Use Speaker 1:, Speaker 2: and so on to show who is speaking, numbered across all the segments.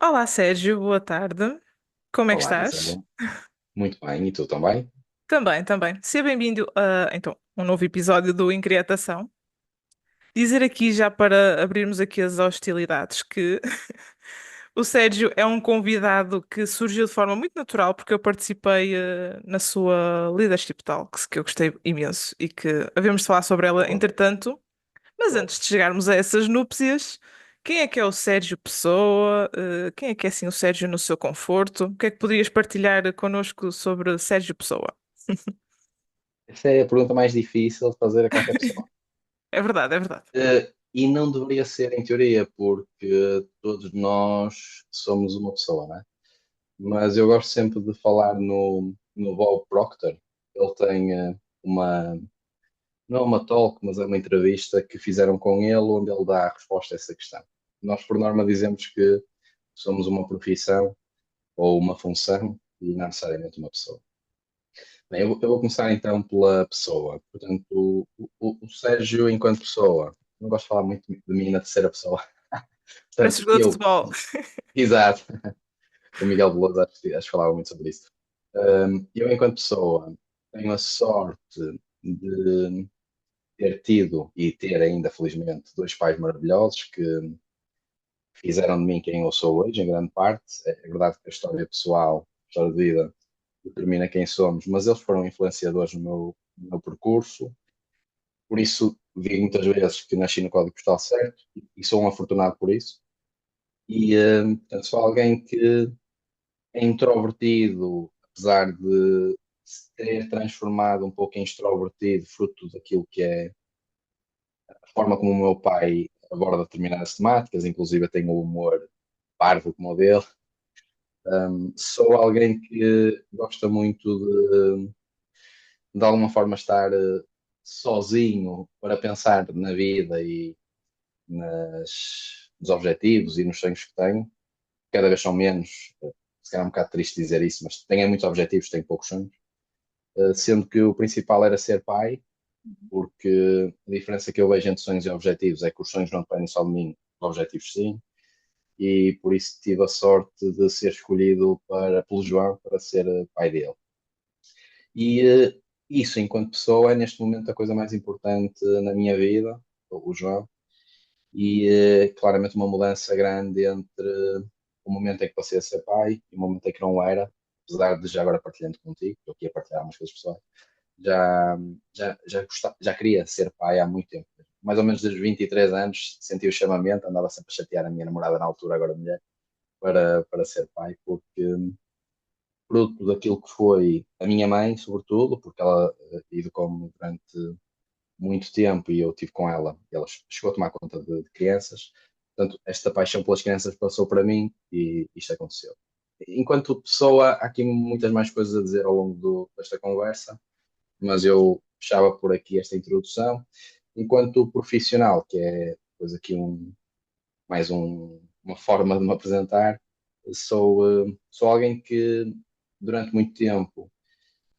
Speaker 1: Olá Sérgio, boa tarde. Como é que
Speaker 2: Olá,
Speaker 1: estás?
Speaker 2: Isabel. Muito bem, e tu também?
Speaker 1: Também, também. Seja bem-vindo a um novo episódio do Inquietação. Dizer aqui já para abrirmos aqui as hostilidades que o Sérgio é um convidado que surgiu de forma muito natural porque eu participei na sua Leadership Talks, que eu gostei imenso e que havemos de falar sobre ela
Speaker 2: Boa,
Speaker 1: entretanto. Mas
Speaker 2: boa.
Speaker 1: antes de chegarmos a essas núpcias, quem é o Sérgio Pessoa? Quem é assim o Sérgio no seu conforto? O que é que poderias partilhar connosco sobre Sérgio Pessoa?
Speaker 2: Essa é a pergunta mais difícil de fazer a qualquer pessoa.
Speaker 1: É verdade, é verdade.
Speaker 2: E não deveria ser em teoria, porque todos nós somos uma pessoa, não é? Mas eu gosto sempre de falar no Bob Proctor. Ele tem uma, não é uma talk, mas é uma entrevista que fizeram com ele, onde ele dá a resposta a essa questão. Nós, por norma, dizemos que somos uma profissão ou uma função e não necessariamente uma pessoa. Bem, eu vou começar então pela pessoa. Portanto, o Sérgio, enquanto pessoa, não gosto de falar muito de mim na terceira pessoa.
Speaker 1: Parece
Speaker 2: Portanto,
Speaker 1: jogador de futebol.
Speaker 2: exato, o Miguel Veloso acho que falava muito sobre isso. Eu, enquanto pessoa, tenho a sorte de ter tido e ter ainda, felizmente, dois pais maravilhosos que fizeram de mim quem eu sou hoje, em grande parte. É verdade que a história pessoal, a história de vida, determina quem somos, mas eles foram influenciadores no meu percurso. Por isso, digo muitas vezes que nasci no código postal certo e sou um afortunado por isso. E, portanto, sou alguém que é introvertido, apesar de se ter transformado um pouco em extrovertido, fruto daquilo que é a forma como o meu pai aborda determinadas temáticas, inclusive eu tenho o humor parvo como o dele. Sou alguém que gosta muito de alguma forma, estar sozinho para pensar na vida e nos objetivos e nos sonhos que tenho. Cada vez são menos, se calhar é um bocado triste dizer isso, mas tenho muitos objetivos, tenho poucos sonhos. Sendo que o principal era ser pai, porque a diferença que eu vejo entre sonhos e objetivos é que os sonhos não dependem só de mim, os objetivos sim, e por isso tive a sorte de ser escolhido pelo João para ser pai dele. E isso, enquanto pessoa, é neste momento a coisa mais importante na minha vida, o João, e claramente uma mudança grande entre o momento em que passei a ser pai e o momento em que não era, apesar de já agora partilhando contigo, estou aqui a partilhar algumas coisas pessoais, já, já queria ser pai há muito tempo. Mais ou menos desde 23 anos senti o chamamento, andava sempre a chatear a minha namorada na altura, agora mulher, para ser pai, porque fruto daquilo que foi a minha mãe, sobretudo, porque ela educou-me durante muito tempo e eu tive com ela. Ela chegou a tomar conta de crianças. Portanto, esta paixão pelas crianças passou para mim e isto aconteceu. Enquanto pessoa, há aqui muitas mais coisas a dizer ao longo desta conversa, mas eu fechava por aqui esta introdução. Enquanto profissional, que é depois aqui uma forma de me apresentar, sou alguém que durante muito tempo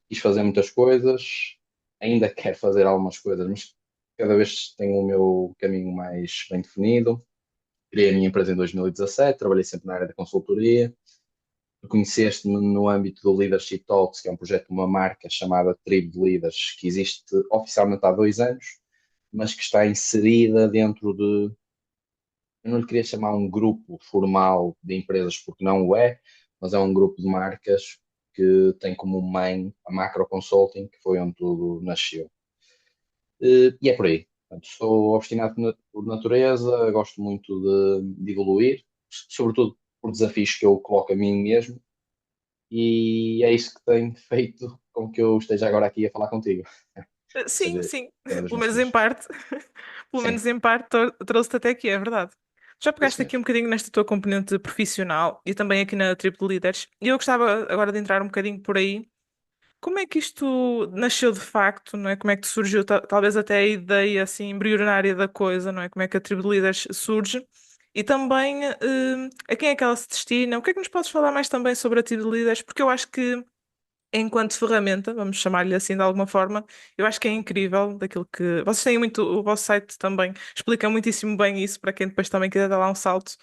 Speaker 2: quis fazer muitas coisas, ainda quero fazer algumas coisas, mas cada vez tenho o meu caminho mais bem definido. Criei a minha empresa em 2017, trabalhei sempre na área da consultoria. Conheceste-me no âmbito do Leadership Talks, que é um projeto de uma marca chamada Tribo de Leaders, que existe oficialmente há 2 anos, mas que está inserida dentro de, eu não lhe queria chamar um grupo formal de empresas, porque não o é, mas é um grupo de marcas que tem como mãe a Macro Consulting, que foi onde tudo nasceu. E é por aí. Portanto, sou obstinado por natureza, gosto muito de evoluir, sobretudo por desafios que eu coloco a mim mesmo, e é isso que tem feito com que eu esteja agora aqui a falar contigo. Ou
Speaker 1: Sim,
Speaker 2: seja,
Speaker 1: sim.
Speaker 2: é um dos
Speaker 1: Pelo
Speaker 2: meus
Speaker 1: menos em
Speaker 2: fins.
Speaker 1: parte. Pelo
Speaker 2: Sim,
Speaker 1: menos em parte trouxe-te até aqui, é verdade. Já
Speaker 2: é isso
Speaker 1: pegaste aqui
Speaker 2: mesmo.
Speaker 1: um bocadinho nesta tua componente profissional e também aqui na Triple Leaders. E eu gostava agora de entrar um bocadinho por aí. Como é que isto nasceu de facto, não é? Como é que surgiu, talvez até a ideia assim embrionária da coisa, não é? Como é que a tribo de líderes surge? E também a quem é que ela se destina? O que é que nos podes falar mais também sobre a tribo de líderes? Porque eu acho que, enquanto ferramenta, vamos chamar-lhe assim de alguma forma, eu acho que é incrível daquilo que. Vocês têm muito, o vosso site também explica muitíssimo bem isso para quem depois também quiser dar lá um salto.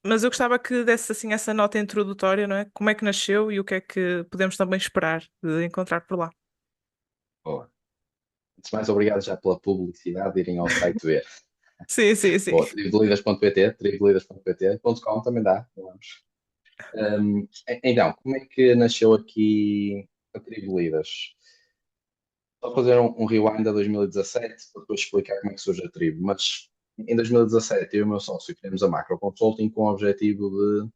Speaker 1: mas eu gostava que desse assim essa nota introdutória, não é? Como é que nasceu e o que é que podemos também esperar de encontrar por lá.
Speaker 2: Boa. Antes de mais, obrigado já pela publicidade de irem ao site ver.
Speaker 1: Sim, sim, sim.
Speaker 2: Boa, tribolidas.pt, tribolidas.pt.com também dá, vamos. Então, como é que nasceu aqui a Tribolidas? Só fazer um rewind a 2017 para depois explicar como é que surge a tribo. Mas em 2017 eu e o meu sócio criamos a Macro Consulting com o objetivo de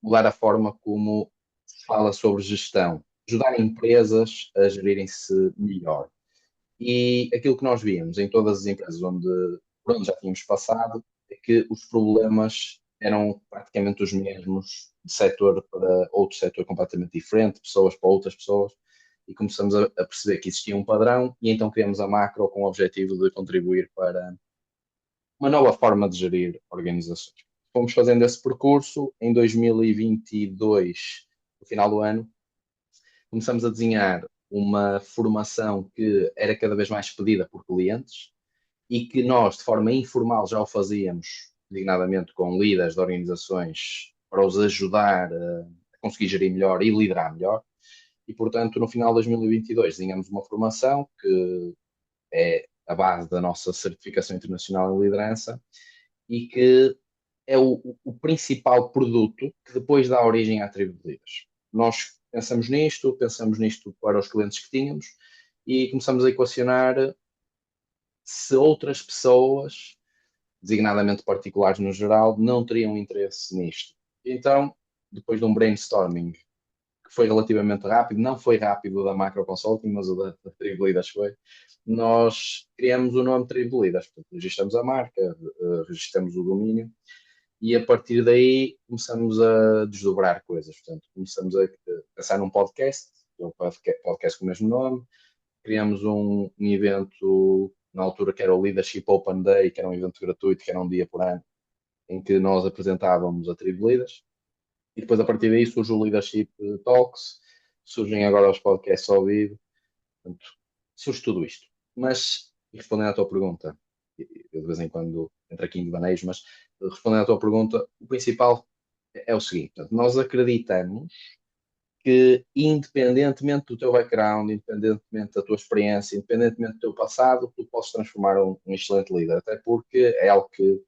Speaker 2: mudar a forma como se fala sobre gestão, ajudar empresas a gerirem-se melhor. E aquilo que nós víamos em todas as empresas por onde já tínhamos passado é que os problemas eram praticamente os mesmos de setor para outro setor completamente diferente, pessoas para outras pessoas, e começamos a perceber que existia um padrão e então criamos a Macro com o objetivo de contribuir para uma nova forma de gerir organizações. Fomos fazendo esse percurso em 2022, no final do ano, começamos a desenhar uma formação que era cada vez mais pedida por clientes e que nós, de forma informal, já o fazíamos, designadamente com líderes de organizações, para os ajudar a conseguir gerir melhor e liderar melhor. E, portanto, no final de 2022, desenhamos uma formação que é a base da nossa certificação internacional em liderança e que é o principal produto que depois dá origem à tribo de líderes. Nós pensamos nisto para os clientes que tínhamos e começamos a equacionar se outras pessoas, designadamente particulares no geral, não teriam interesse nisto. Então, depois de um brainstorming que foi relativamente rápido, não foi rápido o da Macro Consulting, mas o da Tribo Leaders foi, nós criamos o nome Tribo Leaders, portanto, registramos a marca, registramos o domínio e a partir daí começamos a desdobrar coisas. Portanto, começamos a pensar num podcast, que é o podcast com o mesmo nome, criamos um evento na altura que era o Leadership Open Day, que era um evento gratuito, que era um dia por ano, em que nós apresentávamos a tribo de líderes. E depois, a partir daí, surge o Leadership Talks, surgem agora os podcasts ao vivo, portanto, surge tudo isto. Mas, respondendo à tua pergunta, eu de vez em quando entro aqui em devaneios, mas respondendo à tua pergunta, o principal é o seguinte: portanto, nós acreditamos que, independentemente do teu background, independentemente da tua experiência, independentemente do teu passado, tu podes transformar um excelente líder. Até porque é algo que,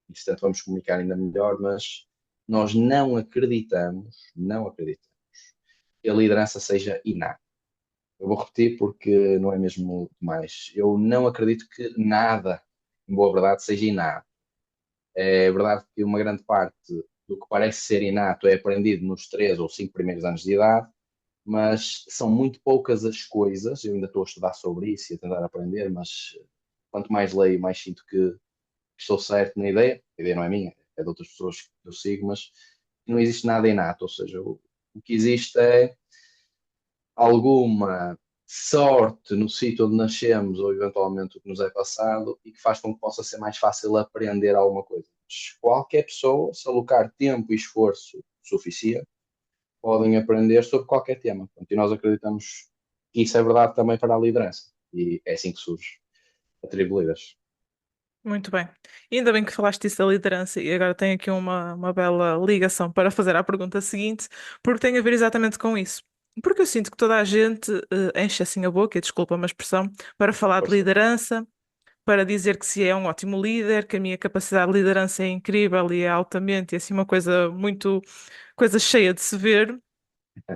Speaker 2: entretanto, vamos comunicar ainda melhor, mas nós não acreditamos que a liderança seja inata. Eu vou repetir porque não é mesmo demais. Eu não acredito que nada, em boa verdade, seja inato. É verdade que uma grande parte do que parece ser inato é aprendido nos 3 ou 5 primeiros anos de idade, mas são muito poucas as coisas. Eu ainda estou a estudar sobre isso e a tentar aprender, mas quanto mais leio, mais sinto que estou certo na ideia. A ideia não é minha, é de outras pessoas que eu sigo, mas não existe nada inato. Ou seja, o que existe é alguma sorte no sítio onde nascemos ou eventualmente o que nos é passado e que faz com que possa ser mais fácil aprender alguma coisa. Mas qualquer pessoa, se alocar tempo e esforço suficiente, podem aprender sobre qualquer tema. Portanto, e nós acreditamos que isso é verdade também para a liderança. E é assim que surge a tribo líderes.
Speaker 1: Muito bem. E ainda bem que falaste disso da liderança e agora tenho aqui uma bela ligação para fazer a pergunta seguinte, porque tem a ver exatamente com isso. Porque eu sinto que toda a gente enche assim a boca, e desculpa uma expressão, para falar de
Speaker 2: Força.
Speaker 1: liderança, para dizer que se é um ótimo líder, que a minha capacidade de liderança é incrível e é altamente, e assim uma coisa muito, coisa cheia de se ver,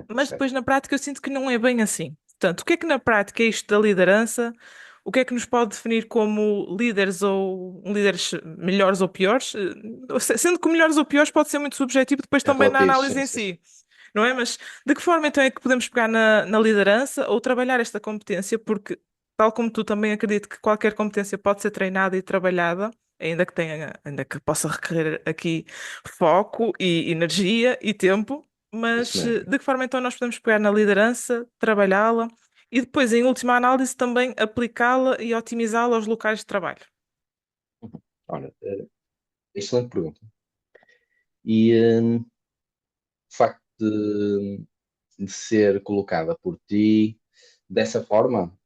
Speaker 1: mas
Speaker 2: Certo.
Speaker 1: depois na prática eu sinto que não é bem assim. Portanto, o que é que na prática é isto da liderança? O que é que nos pode definir como líderes ou líderes melhores ou piores? Sendo que melhores ou piores pode ser muito subjetivo depois
Speaker 2: É
Speaker 1: também na
Speaker 2: relativo,
Speaker 1: análise
Speaker 2: sim,
Speaker 1: em
Speaker 2: sim.
Speaker 1: si, não é? Mas de que forma então é que podemos pegar na liderança ou trabalhar esta competência? Porque, tal como tu, também acredito que qualquer competência pode ser treinada e trabalhada. Ainda que possa requerer aqui foco e energia e tempo,
Speaker 2: Isso
Speaker 1: mas
Speaker 2: mesmo.
Speaker 1: de que forma então nós podemos pegar na liderança, trabalhá-la e depois, em última análise, também aplicá-la e otimizá-la aos locais de trabalho?
Speaker 2: Olha, excelente pergunta. E o facto de ser colocada por ti dessa forma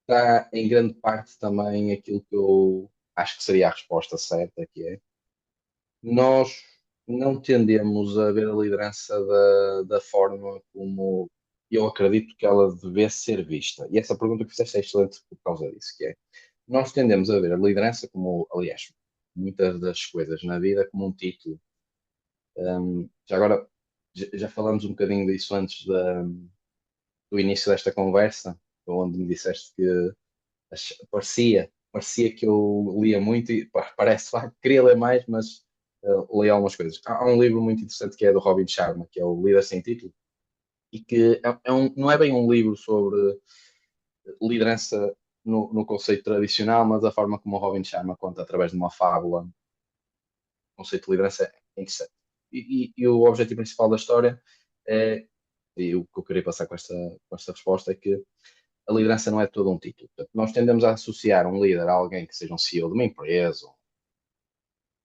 Speaker 2: está em grande parte também aquilo que eu acho que seria a resposta certa, que é nós. não tendemos a ver a liderança da forma como eu acredito que ela deve ser vista. E essa pergunta que fizeste é excelente por causa disso, que é, nós tendemos a ver a liderança como, aliás, muitas das coisas na vida como um título. Já agora, já falamos um bocadinho disso antes do início desta conversa, onde me disseste que parecia que eu lia muito e parece lá que queria ler mais, mas li algumas coisas. Há um livro muito interessante que é do Robin Sharma, que é o Líder Sem Título, e que não é bem um livro sobre liderança no conceito tradicional, mas a forma como o Robin Sharma conta através de uma fábula, o conceito de liderança é interessante. E o objetivo principal da história é, e o que eu queria passar com esta resposta é que a liderança não é todo um título. Portanto, nós tendemos a associar um líder a alguém que seja um CEO de uma empresa, um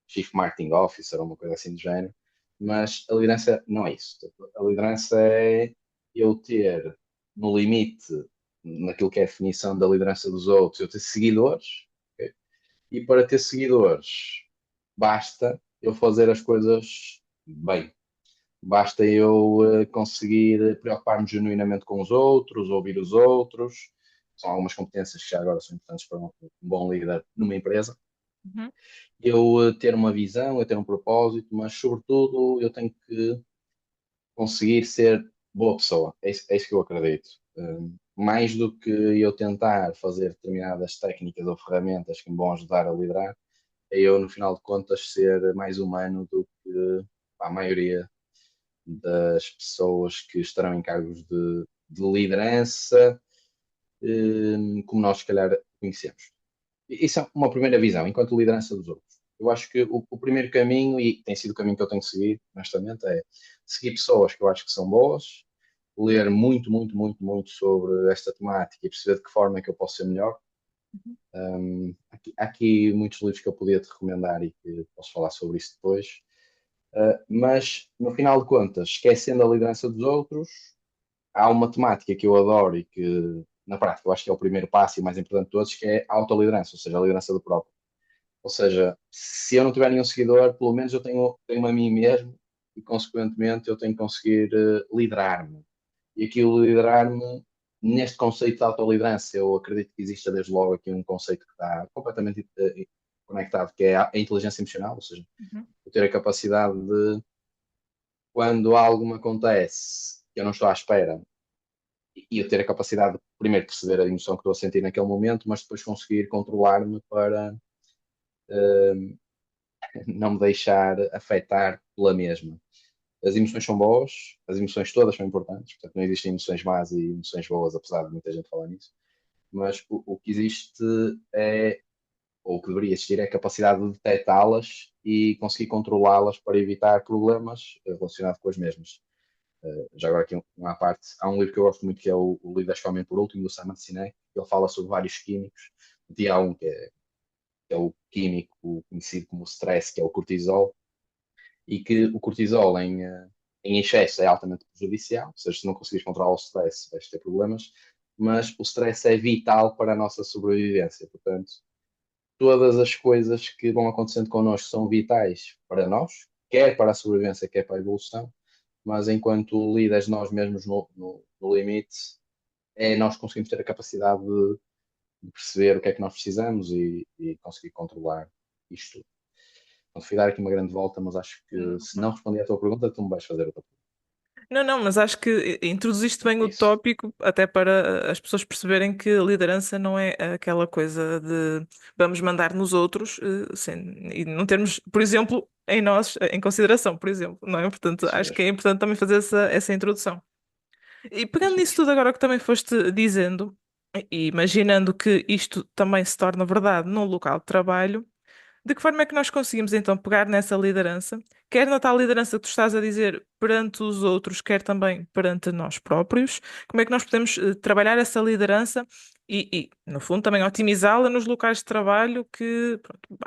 Speaker 2: Chief Marketing Officer, ou uma coisa assim do género, mas a liderança não é isso. Portanto, a liderança é eu ter, no limite, naquilo que é a definição da liderança dos outros, eu ter seguidores, ok? E para ter seguidores, basta eu fazer as coisas bem. Basta eu conseguir preocupar-me genuinamente com os outros, ouvir os outros. São algumas competências que já agora são importantes para um bom líder numa empresa.
Speaker 1: Uhum,
Speaker 2: Eu ter uma visão, eu ter um propósito, mas sobretudo eu tenho que conseguir ser boa pessoa. É isso que eu acredito. Mais do que eu tentar fazer determinadas técnicas ou ferramentas que me vão ajudar a liderar, é eu, no final de contas, ser mais humano do que a maioria das pessoas que estarão em cargos de liderança, como nós, se calhar, conhecemos. Isso é uma primeira visão, enquanto liderança dos outros. Eu acho que o primeiro caminho, e tem sido o caminho que eu tenho seguido, honestamente, é seguir pessoas que eu acho que são boas, ler muito, muito, muito, muito sobre esta temática e perceber de que forma é que eu posso ser melhor. Há aqui muitos livros que eu podia te recomendar e que posso falar sobre isso depois. Mas, no final de contas, esquecendo a liderança dos outros, há uma temática que eu adoro e que, na prática, eu acho que é o primeiro passo e mais importante de todos, que é a autoliderança, ou seja, a liderança do próprio. Ou seja, se eu não tiver nenhum seguidor, pelo menos eu tenho a mim mesmo e, consequentemente, eu tenho que conseguir liderar-me. E aqui o liderar-me, neste conceito de autoliderança, eu acredito que exista desde logo aqui um conceito que está completamente conectado, que é a inteligência emocional, ou seja,
Speaker 1: uhum,
Speaker 2: eu ter a capacidade de, quando algo me acontece que eu não estou à espera, e eu ter a capacidade de, primeiro, perceber a emoção que estou a sentir naquele momento, mas depois conseguir controlar-me para não me deixar afetar pela mesma. As emoções são boas, as emoções todas são importantes, portanto não existem emoções más e emoções boas, apesar de muita gente falar nisso, mas o que existe é, ou o que deveria existir, é a capacidade de detectá-las e conseguir controlá-las para evitar problemas relacionados com as mesmas. Já agora aqui uma parte, há um livro que eu gosto muito que é o Líderes que Comem por Último, do Simon Sinek, ele fala sobre vários químicos, e há um que é o químico conhecido como o stress, que é o cortisol, e que o cortisol em excesso é altamente prejudicial, ou seja, se não conseguires controlar o stress, vais ter problemas, mas o stress é vital para a nossa sobrevivência. Portanto, todas as coisas que vão acontecendo connosco são vitais para nós, quer para a sobrevivência, quer para a evolução, mas enquanto líderes nós mesmos no limite, nós conseguimos ter a capacidade de perceber o que é que nós precisamos e conseguir controlar isto tudo. Então, fui dar aqui uma grande volta, mas acho que se
Speaker 1: uhum.
Speaker 2: não respondi à tua pergunta, tu me vais fazer outra pergunta.
Speaker 1: Não, não, mas acho que introduziste bem
Speaker 2: É
Speaker 1: o
Speaker 2: isso.
Speaker 1: tópico até para as pessoas perceberem que liderança não é aquela coisa de vamos mandar nos outros e não termos, por exemplo, em nós em consideração, por exemplo, não é? Portanto,
Speaker 2: Isso
Speaker 1: acho que
Speaker 2: mesmo.
Speaker 1: é importante também fazer essa introdução. E pegando
Speaker 2: Isso
Speaker 1: nisso
Speaker 2: mesmo.
Speaker 1: tudo agora que também foste dizendo, e imaginando que isto também se torna verdade num local de trabalho. De que forma é que nós conseguimos então pegar nessa liderança, quer na tal liderança que tu estás a dizer perante os outros, quer também perante nós próprios? Como é que nós podemos trabalhar essa liderança no fundo, também otimizá-la nos locais de trabalho que, pronto,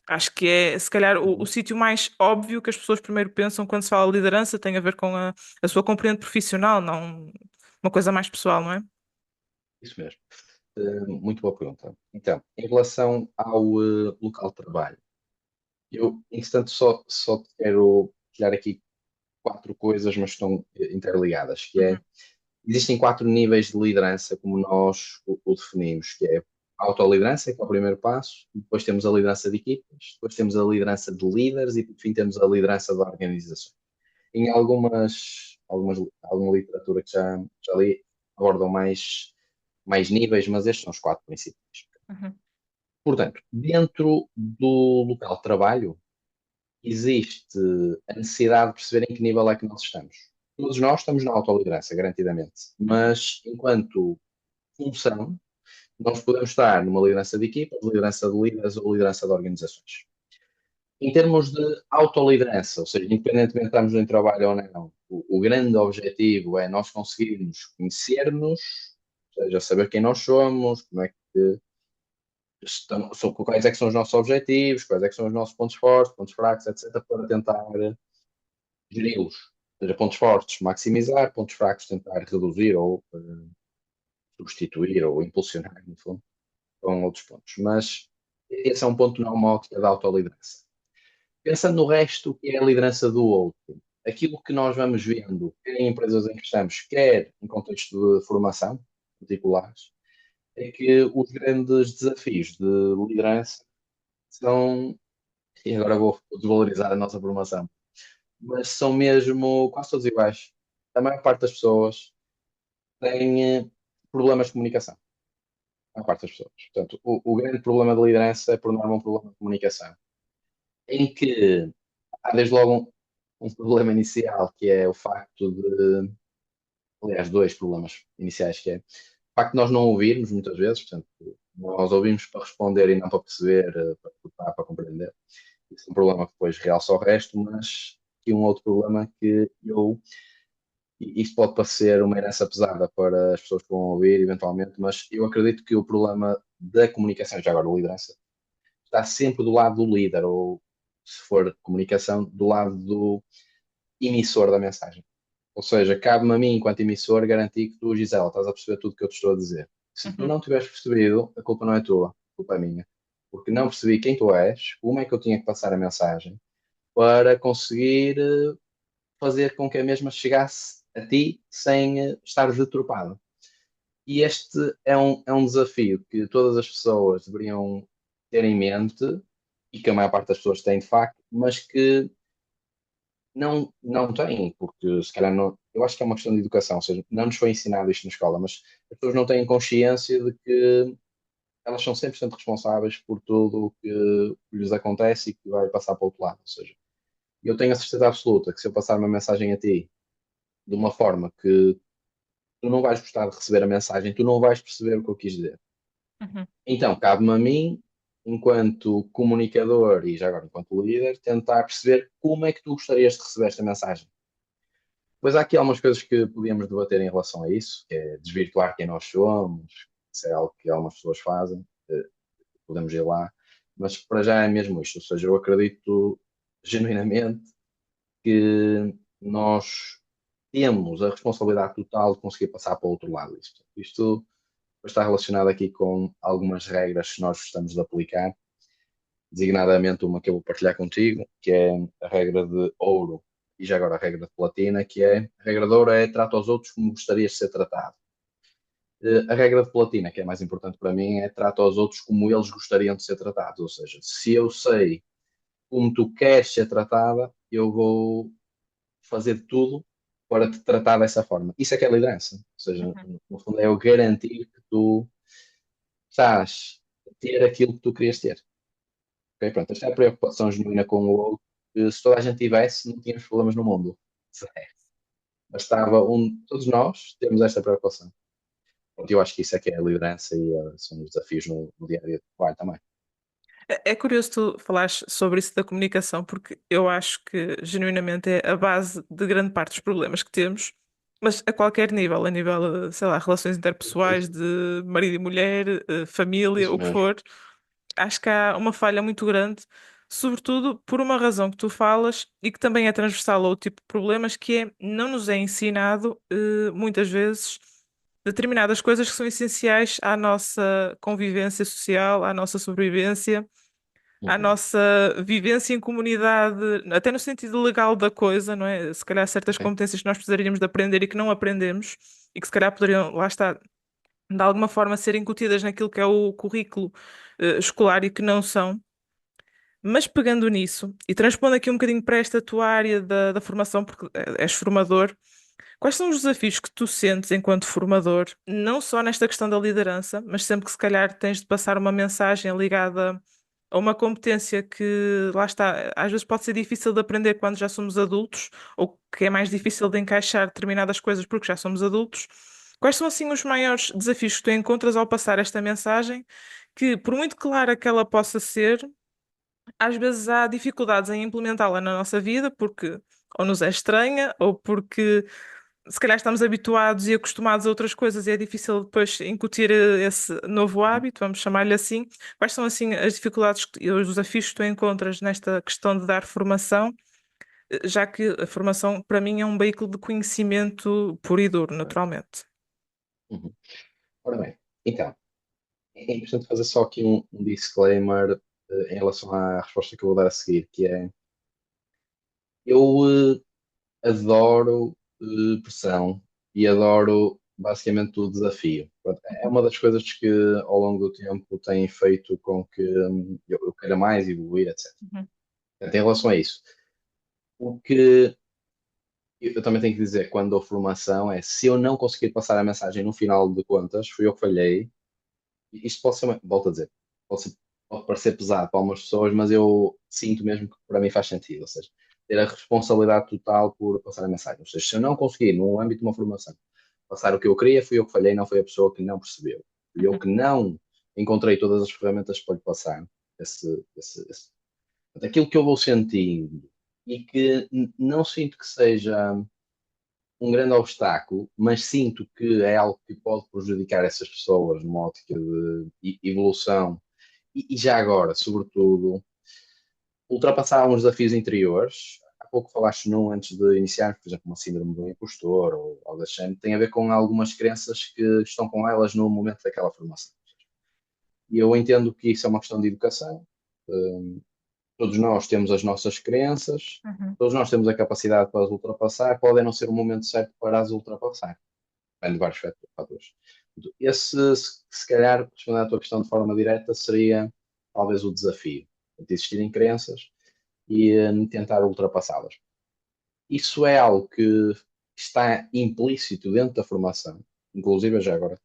Speaker 1: acho que é se calhar o
Speaker 2: Uhum.
Speaker 1: sítio mais óbvio que as pessoas primeiro pensam quando se fala de liderança tem a ver com a sua componente profissional, não uma coisa mais pessoal, não é?
Speaker 2: Isso mesmo. Muito boa pergunta. Então, em relação ao local de trabalho, Eu, entretanto, só te quero tirar aqui quatro coisas, mas estão interligadas, que
Speaker 1: Uhum,
Speaker 2: é, existem quatro níveis de liderança, como nós o definimos, que é a autoliderança, que é o primeiro passo, depois temos a liderança de equipas, depois temos a liderança de líderes e, por fim, temos a liderança de organizações. Em alguma literatura que já li, abordam mais níveis, mas estes são os quatro principais.
Speaker 1: uhum,
Speaker 2: Portanto, dentro do local de trabalho, existe a necessidade de perceber em que nível é que nós estamos. Todos nós estamos na autoliderança, garantidamente,
Speaker 1: uhum,
Speaker 2: mas enquanto função, nós podemos estar numa liderança de equipa, liderança de líderes ou liderança de organizações. Em termos de autoliderança, ou seja, independentemente de estarmos em trabalho ou não, o grande objetivo é nós conseguirmos conhecer-nos, ou seja, saber quem nós somos, como é que quais é que são os nossos objetivos, quais é que são os nossos pontos fortes, pontos fracos, etc., para tentar geri-los. Ou seja, pontos fortes, maximizar, pontos fracos, tentar reduzir ou substituir ou impulsionar, no fundo, com outros pontos. Mas esse é um ponto não uma ótica da autoliderança. Pensando no resto, que é a liderança do outro, aquilo que nós vamos vendo, quer em empresas em que estamos, quer em contexto de formação particulares, é que os grandes desafios de liderança são, e agora vou desvalorizar a nossa formação, mas são mesmo quase todos iguais. A maior parte das pessoas tem problemas de comunicação. A maior parte das pessoas. Portanto, o grande problema de liderança é, por norma, um problema de comunicação, em que há desde logo um problema inicial, que é o facto de, aliás, dois problemas iniciais, que é o facto de nós não ouvirmos muitas vezes, portanto, nós ouvimos para responder e não para perceber, para escutar, para compreender. Isso é um problema que depois realça o resto, mas aqui um outro problema que isto pode parecer uma herança pesada para as pessoas que vão ouvir, eventualmente, mas eu acredito que o problema da comunicação, já agora liderança, está sempre do lado do líder, ou se for comunicação, do lado do emissor da mensagem. Ou seja, cabe-me a mim, enquanto emissor, garantir que tu, Gisela, estás a perceber tudo o que eu te estou a dizer. Se tu
Speaker 1: uhum,
Speaker 2: não tiveres percebido, a culpa não é tua, a culpa é minha. Porque não percebi quem tu és, como é que eu tinha que passar a mensagem para conseguir fazer com que a mesma chegasse a ti sem estar deturpada. E este é um desafio que todas as pessoas deveriam ter em mente e que a maior parte das pessoas tem de facto, mas que não têm, porque se calhar não. Eu acho que é uma questão de educação, ou seja, não nos foi ensinado isto na escola, mas as pessoas não têm consciência de que elas são 100% responsáveis por tudo o que lhes acontece e que vai passar para o outro lado. Ou seja, eu tenho a certeza absoluta que se eu passar uma mensagem a ti de uma forma que tu não vais gostar de receber a mensagem, tu não vais perceber o que eu quis dizer.
Speaker 1: uhum,
Speaker 2: Então, cabe-me a mim, enquanto comunicador e já agora enquanto líder, tentar perceber como é que tu gostarias de receber esta mensagem. Pois há aqui algumas coisas que podíamos debater em relação a isso, que é desvirtuar quem nós somos, isso é algo que algumas pessoas fazem, podemos ir lá, mas para já é mesmo isto, ou seja, eu acredito genuinamente que nós temos a responsabilidade total de conseguir passar para o outro lado. Isto está relacionado aqui com algumas regras que nós gostamos de aplicar, designadamente uma que eu vou partilhar contigo, que é a regra de ouro e já agora a regra de platina, que é a regra de ouro é trata os outros como gostarias de ser tratado. A regra de platina, que é mais importante para mim, é trata os outros como eles gostariam de ser tratados. Ou seja, se eu sei como tu queres ser tratada, eu vou fazer tudo para te tratar dessa forma. Isso é que é liderança. Ou seja,
Speaker 1: uhum.
Speaker 2: no fundo é eu garantir que tu estás a ter aquilo que tu querias ter. Ok, pronto, esta é a preocupação genuína com o outro. Que se toda a gente tivesse, não tínhamos problemas no mundo. Bastava todos nós temos esta preocupação. Pronto, eu acho que isso é que é a liderança e são os desafios no dia a dia do trabalho também.
Speaker 1: É curioso tu falares sobre isso da comunicação, porque eu acho que genuinamente é a base de grande parte dos problemas que temos, mas a qualquer nível, a nível, sei lá, relações interpessoais
Speaker 2: Perfeito.
Speaker 1: de marido e mulher, família,
Speaker 2: Isso
Speaker 1: o que
Speaker 2: mesmo.
Speaker 1: for. Acho que há uma falha muito grande, sobretudo por uma razão que tu falas e que também é transversal ao tipo de problemas, que é não nos é ensinado, muitas vezes, determinadas coisas que são essenciais à nossa convivência social, à nossa sobrevivência. à
Speaker 2: Uhum.
Speaker 1: nossa vivência em comunidade, até no sentido legal da coisa, não é? Se calhar certas
Speaker 2: Sim,
Speaker 1: competências que nós precisaríamos de aprender e que não aprendemos e que se calhar poderiam, lá está, de alguma forma ser incutidas naquilo que é o currículo escolar e que não são. Mas pegando nisso e transpondo aqui um bocadinho para esta tua área da formação, porque és formador, quais são os desafios que tu sentes enquanto formador, não só nesta questão da liderança, mas sempre que se calhar tens de passar uma mensagem ligada a uma competência que, lá está, às vezes pode ser difícil de aprender quando já somos adultos, ou que é mais difícil de encaixar determinadas coisas porque já somos adultos. Quais são assim os maiores desafios que tu encontras ao passar esta mensagem, que por muito clara que ela possa ser, às vezes há dificuldades em implementá-la na nossa vida porque ou nos é estranha ou porque se calhar estamos habituados e acostumados a outras coisas e é difícil depois incutir esse novo
Speaker 2: uhum.
Speaker 1: hábito, vamos chamar-lhe assim. Quais são assim as dificuldades e os desafios que tu encontras nesta questão de dar formação, já que a formação para mim é um veículo de conhecimento puro e duro, naturalmente.
Speaker 2: Uhum. Ora bem, então, é importante fazer só aqui um disclaimer em relação à resposta que eu vou dar a seguir, que é eu adoro pressão e adoro basicamente o desafio. Pronto, é uma das coisas que ao longo do tempo tem feito com que eu queira mais evoluir, etc.
Speaker 1: Uhum.
Speaker 2: Portanto, em relação a isso, o que eu também tenho que dizer quando dou formação é se eu não conseguir passar a mensagem no final de contas, fui eu que falhei. Isto pode ser, volto a dizer, pode parecer pesado para algumas pessoas, mas eu sinto mesmo que para mim faz sentido. Ou seja, ter a responsabilidade total por passar a mensagem. Ou seja, se eu não conseguir, no âmbito de uma formação, passar o que eu queria, fui eu que falhei, não foi a pessoa que não percebeu. Fui eu
Speaker 1: Uhum.
Speaker 2: que não encontrei todas as ferramentas para lhe passar aquilo que eu vou sentindo e que não sinto que seja um grande obstáculo, mas sinto que é algo que pode prejudicar essas pessoas numa ótica de evolução e já agora, sobretudo, ultrapassar uns desafios interiores. Há pouco falaste num antes de iniciar, por exemplo, uma síndrome do impostor ou algo desse género, tem a ver com algumas crenças que estão com elas no momento daquela formação. E eu entendo que isso é uma questão de educação. Todos nós temos as nossas crenças,
Speaker 1: Uhum.
Speaker 2: todos nós temos a capacidade para as ultrapassar, pode não ser o momento certo para as ultrapassar. Depende de vários fatores. Esse, se calhar, respondendo à tua questão de forma direta, seria talvez o desafio de existirem crenças e tentar ultrapassá-las. Isso é algo que está implícito dentro da formação, inclusive já agora,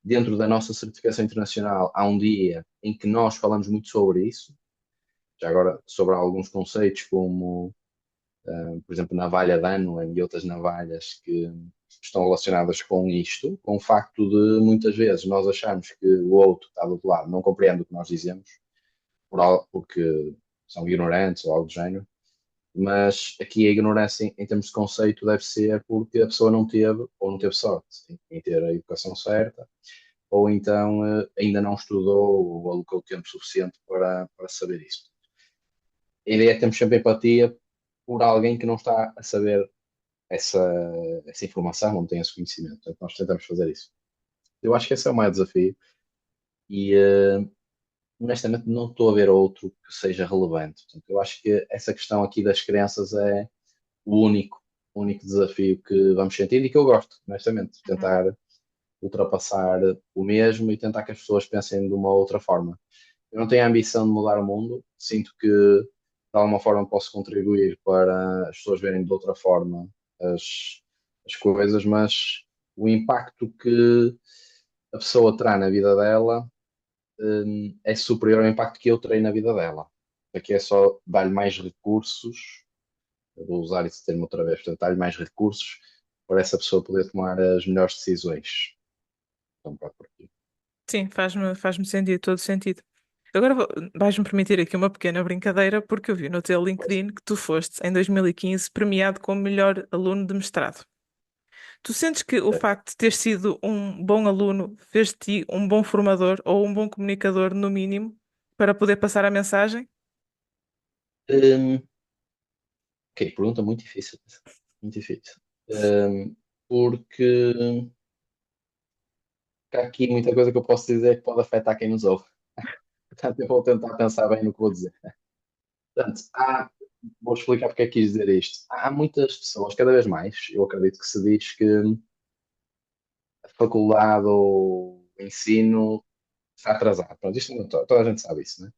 Speaker 2: dentro da nossa certificação internacional, há um dia em que nós falamos muito sobre isso, já agora sobre alguns conceitos como, por exemplo, navalha Danway e outras navalhas que estão relacionadas com isto, com o facto de muitas vezes nós acharmos que o outro que está do outro lado não compreende o que nós dizemos, porque são ignorantes ou algo do género, mas aqui a ignorância em termos de conceito deve ser porque a pessoa não teve ou não teve sorte em ter a educação certa, ou então ainda não estudou ou alocou tempo suficiente para saber isso. A ideia é termos sempre empatia por alguém que não está a saber essa, essa informação, não tem esse conhecimento. Portanto, nós tentamos fazer isso. Eu acho que esse é o maior desafio e honestamente não estou a ver outro que seja relevante. Portanto, eu acho que essa questão aqui das crianças é o único desafio que vamos sentir e que eu gosto, honestamente,
Speaker 1: Uhum.
Speaker 2: tentar ultrapassar o mesmo e tentar que as pessoas pensem de uma outra forma. Eu não tenho a ambição de mudar o mundo, sinto que de alguma forma posso contribuir para as pessoas verem de outra forma as, as coisas, mas o impacto que a pessoa terá na vida dela, é superior ao impacto que eu terei na vida dela. Aqui é só dar-lhe mais recursos, eu vou usar esse termo outra vez, portanto, dar-lhe mais recursos para essa pessoa poder tomar as melhores decisões. Então, pá, por aqui.
Speaker 1: Sim, faz-me sentido, todo sentido. Agora vais-me permitir aqui uma pequena brincadeira, porque eu vi no teu
Speaker 2: Pois.
Speaker 1: LinkedIn que tu foste, em 2015, premiado como melhor aluno de mestrado. Tu sentes que o facto de ter sido um bom aluno fez de ti um bom formador ou um bom comunicador, no mínimo, para poder passar a mensagem?
Speaker 2: Hum, ok, pergunta muito difícil. Muito difícil. Porque há aqui muita coisa que eu posso dizer que pode afetar quem nos ouve. Portanto, eu vou tentar pensar bem no que vou dizer. Portanto, vou explicar porque é que quis dizer isto. Há muitas pessoas, cada vez mais, eu acredito que se diz que a faculdade ou o ensino está atrasado. Pronto, isto toda a gente sabe isso, né?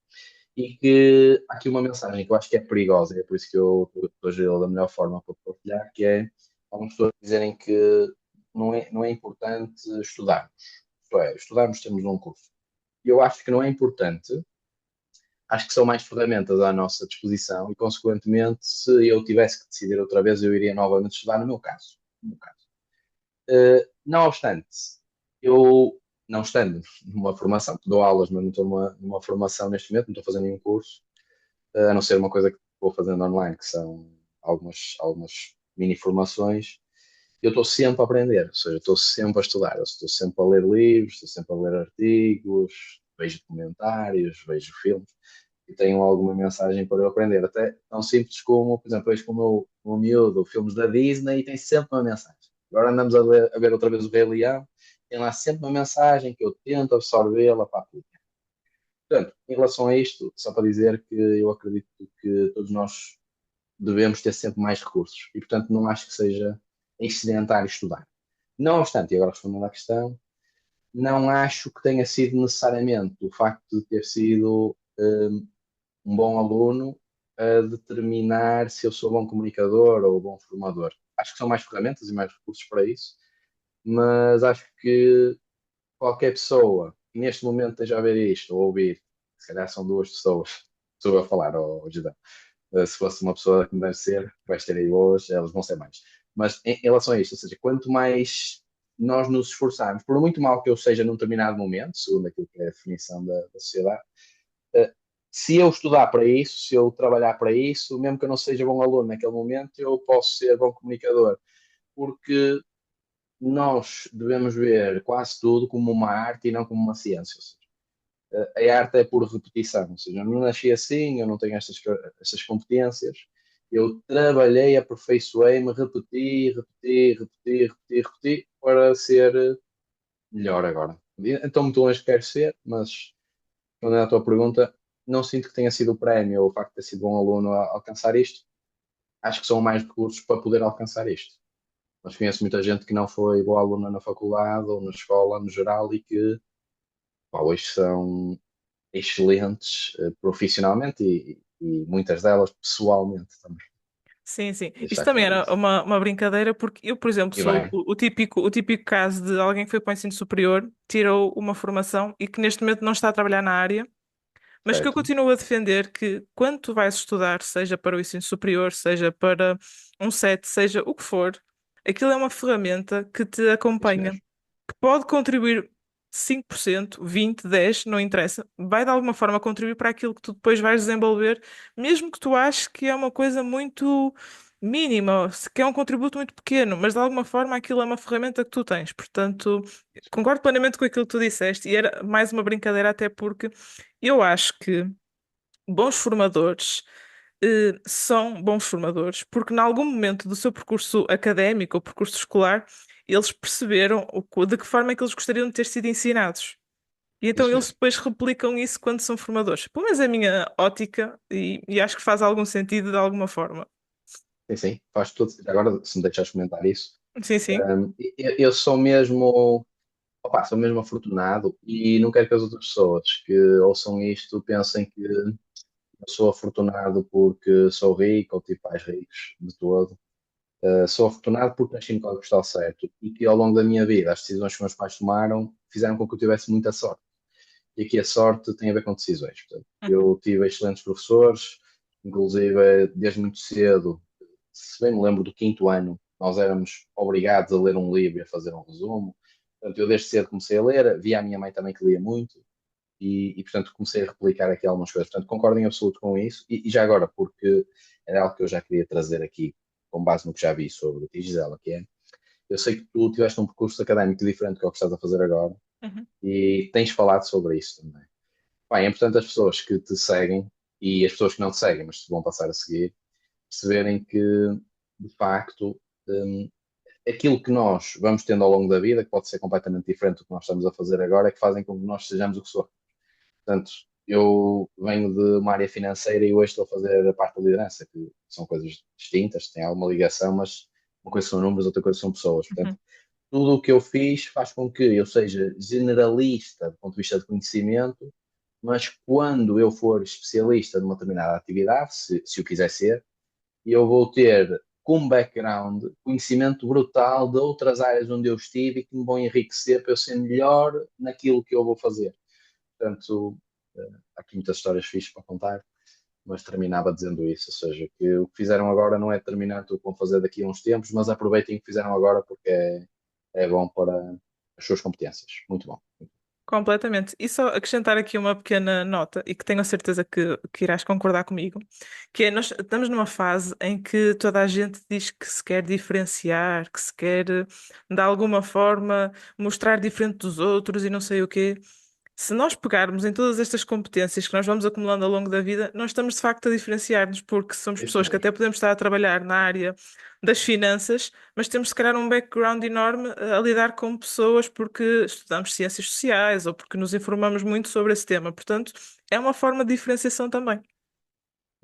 Speaker 2: E que há aqui uma mensagem que eu acho que é perigosa, e é por isso que eu estou a gerir da melhor forma para partilhar, que é algumas pessoas dizerem que não é importante estudarmos. Isto é, estudarmos temos um curso. E eu acho que não é importante, acho que são mais ferramentas à nossa disposição e, consequentemente, se eu tivesse que decidir outra vez, eu iria novamente estudar no meu caso. No meu caso. Não obstante, eu, não estando numa formação, dou aulas, mas não estou numa formação neste momento, não estou fazendo nenhum curso, a não ser uma coisa que vou fazendo online, que são algumas mini formações, eu estou sempre a aprender, ou seja, estou sempre a estudar, eu estou sempre a ler livros, estou sempre a ler artigos, vejo comentários, vejo filmes e tenho alguma mensagem para eu aprender. Até tão simples como, por exemplo, vejo com o meu miúdo filmes da Disney e tem sempre uma mensagem. Agora andamos a ver outra vez o Rei Leão, tem lá sempre uma mensagem que eu tento absorvê-la para aplicar. Portanto, em relação a isto, só para dizer que eu acredito que todos nós devemos ter sempre mais recursos e, portanto, não acho que seja excedentário estudar. Não obstante, e agora respondendo à questão, não acho que tenha sido necessariamente o facto de ter sido um bom aluno a determinar se eu sou bom comunicador ou bom formador. Acho que são mais ferramentas e mais recursos para isso, mas acho que qualquer pessoa que neste momento esteja a ver isto ou a ouvir, se calhar são duas pessoas, estou a falar, Judão. Se fosse uma pessoa que me deve ser, vais ter aí hoje, elas vão ser mais. Mas em relação a isto, ou seja, quanto mais nós nos esforçarmos, por muito mal que eu seja num determinado momento, segundo aquilo que é a definição da sociedade, eh, se eu estudar para isso, se eu trabalhar para isso, mesmo que eu não seja bom aluno naquele momento, eu posso ser bom comunicador, porque nós devemos ver quase tudo como uma arte e não como uma ciência. Ou seja, a arte é por repetição, ou seja, eu não nasci assim, eu não tenho estas competências, eu trabalhei, aperfeiçoei-me, repeti, repeti, repeti, repeti, repeti, para ser melhor agora. Então, muito longe que quero ser, mas, respondendo à tua pergunta, não sinto que tenha sido o prémio ou o facto de ter sido bom aluno a alcançar isto. Acho que são mais recursos para poder alcançar isto. Mas conheço muita gente que não foi boa aluna na faculdade ou na escola no geral e que pá, hoje são excelentes profissionalmente e muitas delas pessoalmente também.
Speaker 1: Sim, sim. Isto
Speaker 2: Deixar
Speaker 1: também
Speaker 2: claro
Speaker 1: era
Speaker 2: isso.
Speaker 1: uma brincadeira, porque eu, por exemplo,
Speaker 2: E
Speaker 1: sou
Speaker 2: bem,
Speaker 1: o típico caso de alguém que foi para o ensino superior, tirou uma formação e que neste momento não está a trabalhar na área, mas que eu
Speaker 2: certo?
Speaker 1: continuo a defender que quando tu vais estudar, seja para o ensino superior, seja para um SET, seja o que for, aquilo é uma ferramenta que te
Speaker 2: Isso
Speaker 1: acompanha,
Speaker 2: mesmo.
Speaker 1: que pode contribuir 5%, 20, 10, não interessa, vai de alguma forma contribuir para aquilo que tu depois vais desenvolver, mesmo que tu aches que é uma coisa muito mínima, que é um contributo muito pequeno, mas de alguma forma aquilo é uma ferramenta que tu tens. Portanto,
Speaker 2: Isso mesmo.
Speaker 1: concordo plenamente com aquilo que tu disseste, e era mais uma brincadeira, até porque eu acho que bons formadores são bons formadores porque, em algum momento do seu percurso académico ou percurso escolar, eles perceberam de que forma é que eles gostariam de ter sido ensinados. E então
Speaker 2: Isso
Speaker 1: eles
Speaker 2: mesmo.
Speaker 1: depois replicam isso quando são formadores. Pelo menos é a minha ótica e acho que faz algum sentido de alguma forma.
Speaker 2: Sim, sim, faz tudo. Agora, se me deixares comentar isso,
Speaker 1: Sim, sim.
Speaker 2: eu sou mesmo, opá, sou mesmo afortunado e não quero que as outras pessoas que ouçam isto pensem que eu sou afortunado porque sou rico ou tive pais ricos de todo. Sou afortunado porque nasci no código postal certo e que ao longo da minha vida as decisões que meus pais tomaram fizeram com que eu tivesse muita sorte. E aqui a sorte tem a ver com decisões. Portanto,
Speaker 1: Uhum.
Speaker 2: eu tive excelentes professores, inclusive desde muito cedo, se bem me lembro do quinto ano, nós éramos obrigados a ler um livro e a fazer um resumo. Portanto, eu desde cedo comecei a ler, via a minha mãe também que lia muito portanto, comecei a replicar aqui algumas coisas. Portanto, concordo em absoluto com isso. E já agora, porque era algo que eu já queria trazer aqui, com base no que já vi sobre ti, Gisela, que é, eu sei que tu tiveste um percurso académico diferente do que estás a fazer agora
Speaker 1: Uhum.
Speaker 2: e tens falado sobre isso também. Bem, é importante as pessoas que te seguem e as pessoas que não te seguem, mas te vão passar a seguir, perceberem que, de facto, hum, aquilo que nós vamos tendo ao longo da vida, que pode ser completamente diferente do que nós estamos a fazer agora, é que fazem com que nós sejamos o que somos. Portanto, eu venho de uma área financeira e hoje estou a fazer a parte da liderança, que são coisas distintas, têm alguma ligação, mas uma coisa são números, outra coisa são pessoas. Portanto,
Speaker 1: Uhum.
Speaker 2: tudo o que eu fiz faz com que eu seja generalista do ponto de vista de conhecimento, mas quando eu for especialista numa determinada atividade, se o quiser ser, eu vou ter como background conhecimento brutal de outras áreas onde eu estive e que me vão enriquecer para eu ser melhor naquilo que eu vou fazer. Portanto, há aqui muitas histórias fixas para contar, mas terminava dizendo isso, ou seja, que o que fizeram agora não é determinante o que vão fazer daqui a uns tempos, mas aproveitem o que fizeram agora porque é bom para as suas competências. Muito bom.
Speaker 1: Completamente. E só acrescentar aqui uma pequena nota, e que tenho a certeza que irás concordar comigo, que é nós estamos numa fase em que toda a gente diz que se quer diferenciar, que se quer, de alguma forma, mostrar diferente dos outros e não sei o quê. Se nós pegarmos em todas estas competências que nós vamos acumulando ao longo da vida, nós estamos de facto a diferenciar-nos, porque somos
Speaker 2: É isso
Speaker 1: pessoas que
Speaker 2: mesmo.
Speaker 1: até podemos estar a trabalhar na área das finanças, mas temos se calhar um background enorme a lidar com pessoas porque estudamos ciências sociais ou porque nos informamos muito sobre esse tema. Portanto, é uma forma de diferenciação também.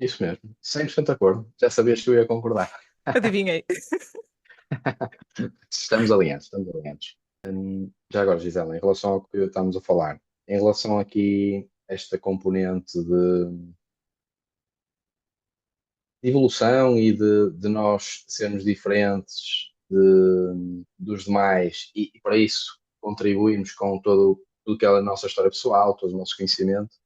Speaker 2: Isso mesmo. 100% de acordo. Já sabias que eu ia concordar.
Speaker 1: Adivinhei.
Speaker 2: Estamos alinhados, estamos alinhados. Já agora, Gisela, em relação ao que estamos a falar, em relação aqui a esta componente de evolução e de nós sermos diferentes dos demais e para isso contribuirmos com tudo que é a nossa história pessoal, todo o nosso conhecimento.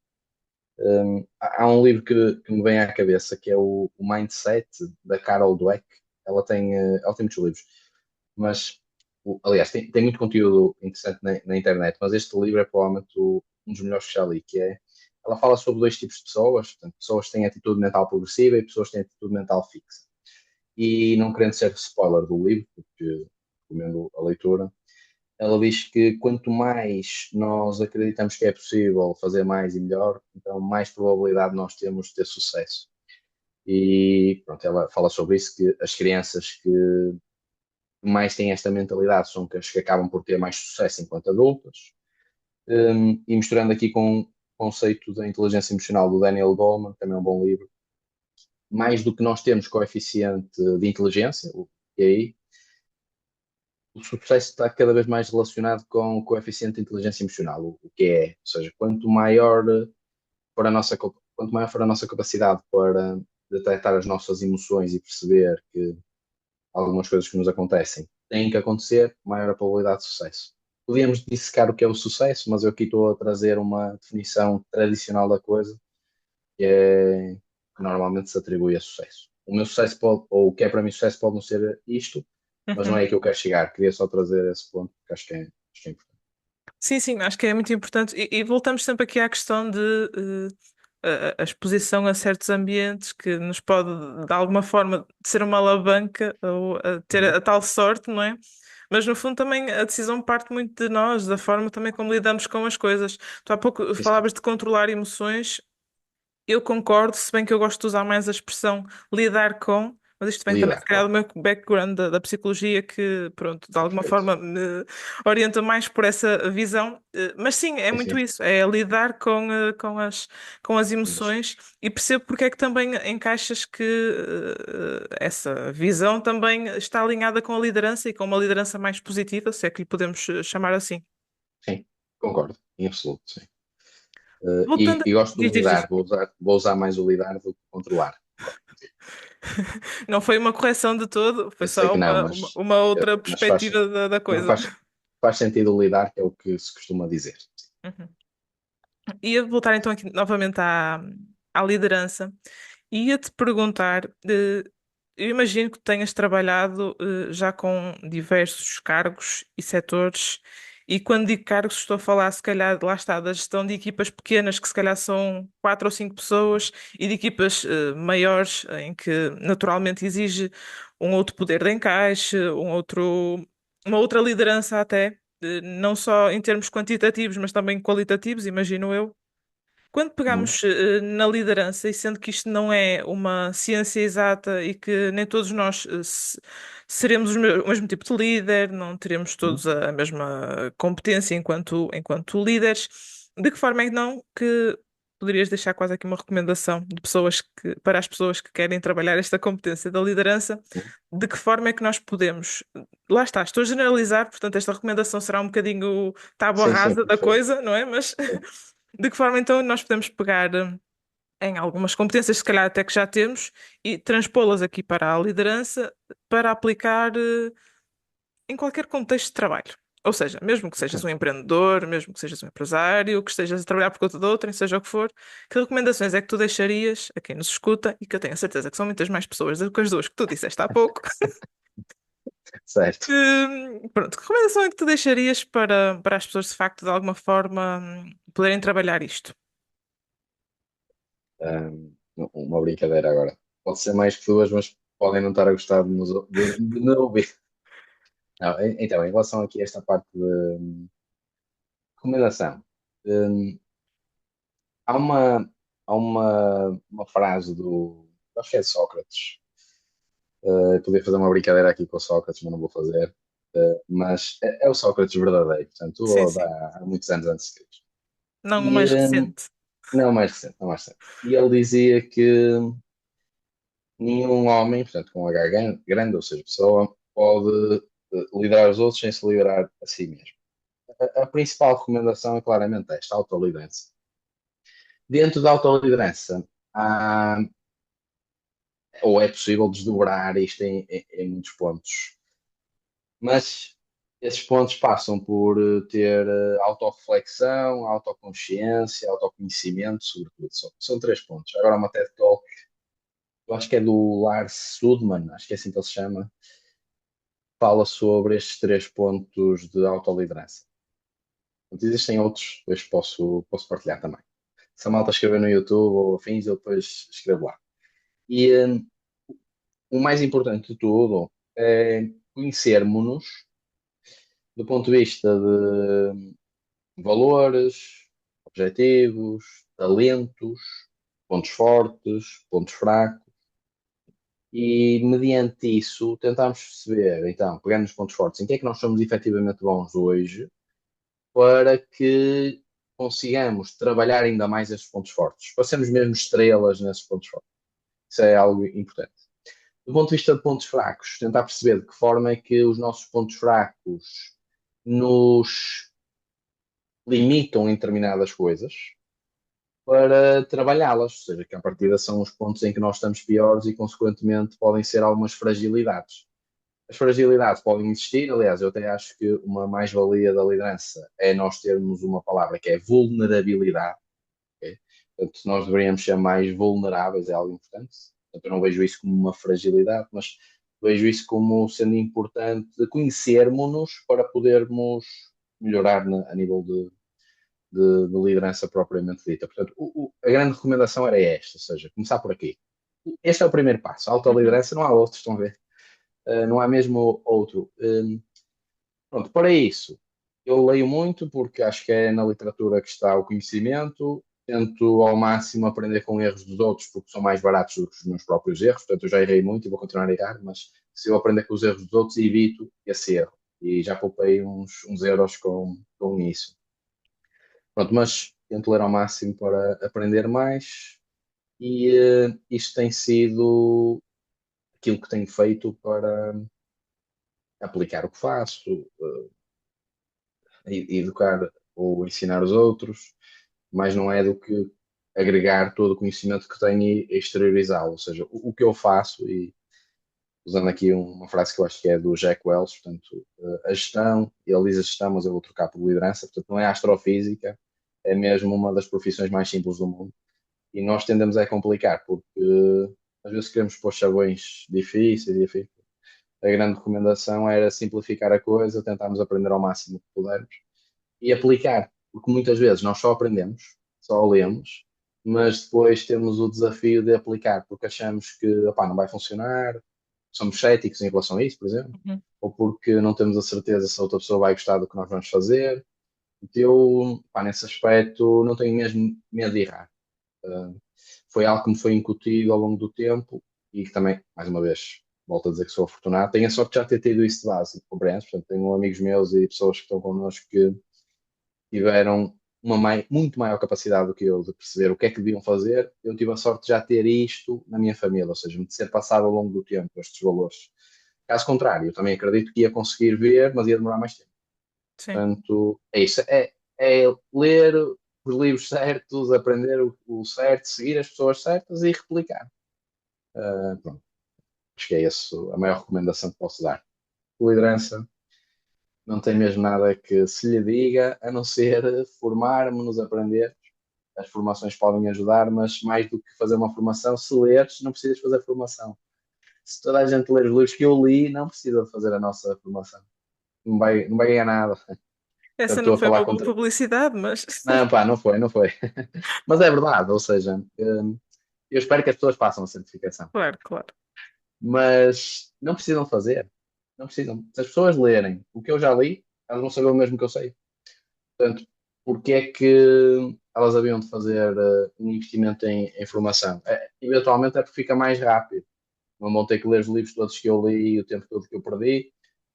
Speaker 2: Há um livro que me vem à cabeça que é o Mindset da Carol Dweck. Ela tem muitos livros, mas aliás, tem muito conteúdo interessante na internet, mas este livro é provavelmente um dos melhores que já li, que é ela fala sobre dois tipos de pessoas, portanto, pessoas que têm atitude mental progressiva e pessoas que têm atitude mental fixa. E não querendo ser spoiler do livro, porque recomendo a leitura, ela diz que quanto mais nós acreditamos que é possível fazer mais e melhor, então mais probabilidade nós temos de ter sucesso. E pronto, ela fala sobre isso, que as crianças que mais têm esta mentalidade são as que acabam por ter mais sucesso enquanto adultas. E misturando aqui com o conceito da inteligência emocional do Daniel Goleman, também é um bom livro, mais do que nós temos coeficiente de inteligência, o QI, o sucesso está cada vez mais relacionado com o coeficiente de inteligência emocional, o que é, ou seja, quanto maior for a nossa capacidade para detectar as nossas emoções e perceber que algumas coisas que nos acontecem têm que acontecer, maior a probabilidade de sucesso. Podíamos dissecar o que é o sucesso, mas eu aqui estou a trazer uma definição tradicional da coisa, que normalmente se atribui a sucesso. O meu sucesso pode, ou o que é para mim sucesso pode não ser isto, mas não é
Speaker 1: Uhum.
Speaker 2: aí que eu quero chegar. Queria só trazer esse ponto, porque acho que é importante.
Speaker 1: Sim, sim, acho que é muito importante. E voltamos sempre aqui à questão de a exposição a certos ambientes que nos pode, de alguma forma, ser uma alavanca ou ter
Speaker 2: Uhum.
Speaker 1: a tal sorte, não é? Mas no fundo também a decisão parte muito de nós, da forma também como lidamos com as coisas. Tu há pouco
Speaker 2: Sim, sim.
Speaker 1: falavas de controlar emoções. Eu concordo, se bem que eu gosto de usar mais a expressão lidar com, mas isto vem também, se
Speaker 2: Lidar,
Speaker 1: calhar,
Speaker 2: claro.
Speaker 1: do meu background da psicologia, que, pronto, de alguma
Speaker 2: Perfeito.
Speaker 1: forma me orienta mais por essa visão. Mas sim, é
Speaker 2: Sim,
Speaker 1: muito
Speaker 2: sim.
Speaker 1: isso, é lidar com as
Speaker 2: Emoções.
Speaker 1: emoções e percebo porque é que também encaixas que essa visão também está alinhada com a liderança e com uma liderança mais positiva, se é que lhe podemos chamar assim.
Speaker 2: Sim, concordo, em absoluto, sim.
Speaker 1: Voltando,
Speaker 2: E gosto
Speaker 1: diz,
Speaker 2: do
Speaker 1: diz,
Speaker 2: lidar,
Speaker 1: diz.
Speaker 2: vou usar mais o lidar do que controlar. Concordo contigo.
Speaker 1: Não foi uma correção de todo, foi
Speaker 2: Eu sei
Speaker 1: só
Speaker 2: que não,
Speaker 1: uma outra
Speaker 2: mas faz,
Speaker 1: perspectiva da
Speaker 2: não,
Speaker 1: coisa.
Speaker 2: faz sentido o lidar, que é o que se costuma dizer.
Speaker 1: Uhum. Ia voltar então aqui novamente à liderança. Ia-te perguntar, eu imagino que tenhas trabalhado já com diversos cargos e setores, e quando digo cargos estou a falar, se calhar, lá está, da gestão de equipas pequenas, que se calhar são quatro ou cinco pessoas, e de equipas maiores, em que naturalmente exige um outro poder de encaixe, uma outra liderança até, não só em termos quantitativos, mas também qualitativos, imagino eu. Quando
Speaker 2: Uhum.
Speaker 1: pegamos na liderança, e sendo que isto não é uma ciência exata e que nem todos nós seremos o mesmo tipo de líder, não teremos
Speaker 2: Uhum.
Speaker 1: todos a mesma competência enquanto líderes, de que forma é que não que poderias deixar quase aqui uma recomendação de pessoas para as pessoas que querem trabalhar esta competência da liderança, de que forma é que nós podemos. Lá está, estou a generalizar, portanto, esta recomendação será um bocadinho tábua
Speaker 2: Sim, sim,
Speaker 1: rasa da
Speaker 2: perfeito.
Speaker 1: coisa, não é? Mas
Speaker 2: Sim.
Speaker 1: de que forma então nós podemos pegar em algumas competências, se calhar até que já temos, e transpô-las aqui para a liderança para aplicar em qualquer contexto de trabalho. Ou seja, mesmo que sejas um empreendedor, mesmo que sejas um empresário, que estejas a trabalhar por conta de outrem, seja o que for, que recomendações é que tu deixarias a quem nos escuta e que eu tenho a certeza que são muitas mais pessoas do que as duas que tu disseste há pouco?
Speaker 2: Certo.
Speaker 1: Pronto, que recomendação é que tu deixarias para as pessoas de facto de alguma forma poderem trabalhar isto?
Speaker 2: Uma brincadeira agora. Pode ser mais que duas, mas podem não estar a gostar de me ouvir. Não, então, em relação aqui a esta parte de recomendação, hum, há uma frase acho que é de Sócrates. Eu podia fazer uma brincadeira aqui com o Sócrates, mas não vou fazer. Mas é o Sócrates verdadeiro,
Speaker 1: Sim,
Speaker 2: portanto,
Speaker 1: sim.
Speaker 2: há muitos anos antes de Cristo.
Speaker 1: Não o
Speaker 2: E,
Speaker 1: mais recente.
Speaker 2: não mais recente, não mais recente. E ele dizia que nenhum homem, portanto, com H grande, ou seja, pessoa, pode liderar os outros sem se liderar a si mesmo. A principal recomendação é claramente esta, a autoliderança. Dentro da autoliderança, há, ou é possível desdobrar isto em muitos pontos, mas esses pontos passam por ter autorreflexão, autoconsciência, autoconhecimento, sobretudo. São três pontos. Agora, uma TED Talk, eu acho que é do Lars Sudman, acho que é assim que ele se chama, fala sobre estes três pontos de autoliderança. Portanto, existem outros, depois posso partilhar também. Se a malta escrever no YouTube ou afins, eu depois escrevo lá. E o mais importante de tudo é conhecermos-nos do ponto de vista de valores, objetivos, talentos, pontos fortes, pontos fracos, e mediante isso tentarmos perceber, então, pegando nos pontos fortes, em que é que nós somos efetivamente bons hoje, para que consigamos trabalhar ainda mais esses pontos fortes, para sermos mesmo estrelas nesses pontos fortes. Isso é algo importante. Do ponto de vista de pontos fracos, tentar perceber de que forma é que os nossos pontos fracos nos limitam em determinadas coisas para trabalhá-las, ou seja, que a partida são os pontos em que nós estamos piores e, consequentemente, podem ser algumas fragilidades. As fragilidades podem existir, aliás, eu até acho que uma mais-valia da liderança é nós termos uma palavra que é vulnerabilidade. Okay? Portanto, nós deveríamos ser mais vulneráveis, é algo importante. Portanto, eu não vejo isso como uma fragilidade, mas vejo isso como sendo importante conhecermos-nos para podermos melhorar a nível de liderança propriamente dita. Portanto, a grande recomendação era esta, ou seja, começar por aqui. Este é o primeiro passo. A
Speaker 1: Uhum.
Speaker 2: autoliderança não há outros, estão a ver? Não há mesmo outro. Pronto, para isso, eu leio muito porque acho que é na literatura que está o conhecimento. Tento ao máximo aprender com erros dos outros porque são mais baratos do que os meus próprios erros. Portanto, eu já errei muito e vou continuar a errar, mas se eu aprender com os erros dos outros, evito esse erro. E já poupei uns euros com isso. Pronto, mas tento ler ao máximo para aprender mais e isto tem sido aquilo que tenho feito para aplicar o que faço, educar ou ensinar os outros, mas não é do que agregar todo o conhecimento que tenho e exteriorizá-lo. Ou seja, o que eu faço, e usando aqui uma frase que eu acho que é do Jack Welch, portanto, a gestão, ele diz a gestão, mas eu vou trocar por liderança, portanto, não é astrofísica, é mesmo uma das profissões mais simples do mundo. E nós tendemos a complicar, porque às vezes queremos pôr chavões difíceis e afim. A grande recomendação era simplificar a coisa, tentarmos aprender ao máximo que pudermos e aplicar, porque muitas vezes nós só aprendemos, só lemos, mas depois temos o desafio de aplicar, porque achamos que opá, não vai funcionar, somos céticos em relação a isso, por exemplo,
Speaker 1: Uhum.
Speaker 2: ou porque não temos a certeza se a outra pessoa vai gostar do que nós vamos fazer. Então, eu, pá, nesse aspecto, não tenho mesmo medo de errar. Uh, Foi algo que me foi incutido ao longo do tempo e que também, mais uma vez, volto a dizer que sou afortunado. Tenho a sorte de já ter tido isso de base, compreendes? Portanto, tenho amigos meus e pessoas que estão connosco que tiveram muito maior capacidade do que eu de perceber o que é que deviam fazer. Eu tive a sorte de já ter isto na minha família, ou seja, de ser passado ao longo do tempo estes valores. Caso contrário, eu também acredito que ia conseguir ver, mas ia demorar mais tempo.
Speaker 1: Sim.
Speaker 2: Portanto, é isso. É ler os livros certos, aprender o certo, seguir as pessoas certas e replicar. Pronto, acho que é isso a maior recomendação que posso dar. Liderança não tem mesmo nada que se lhe diga, a não ser formar-nos, aprender. As formações podem ajudar, mas mais do que fazer uma formação, se leres, não precisas fazer formação. Se toda a gente ler os livros que eu li, não precisa de fazer a nossa formação. Não vai ganhar nada. Portanto,
Speaker 1: Essa
Speaker 2: estou
Speaker 1: não
Speaker 2: a
Speaker 1: foi
Speaker 2: falar
Speaker 1: uma boa
Speaker 2: contra.
Speaker 1: publicidade, mas
Speaker 2: Não, pá, não foi, não foi. Mas é verdade, ou seja, eu espero que as pessoas façam a certificação.
Speaker 1: claro, claro.
Speaker 2: Mas não precisam fazer. Não precisam. Se as pessoas lerem o que eu já li, elas vão saber o mesmo que eu sei. Portanto, porque é que elas haviam de fazer um investimento em formação? Eventualmente é porque fica mais rápido. Não vão ter que ler os livros todos que eu li e o tempo todo que eu perdi.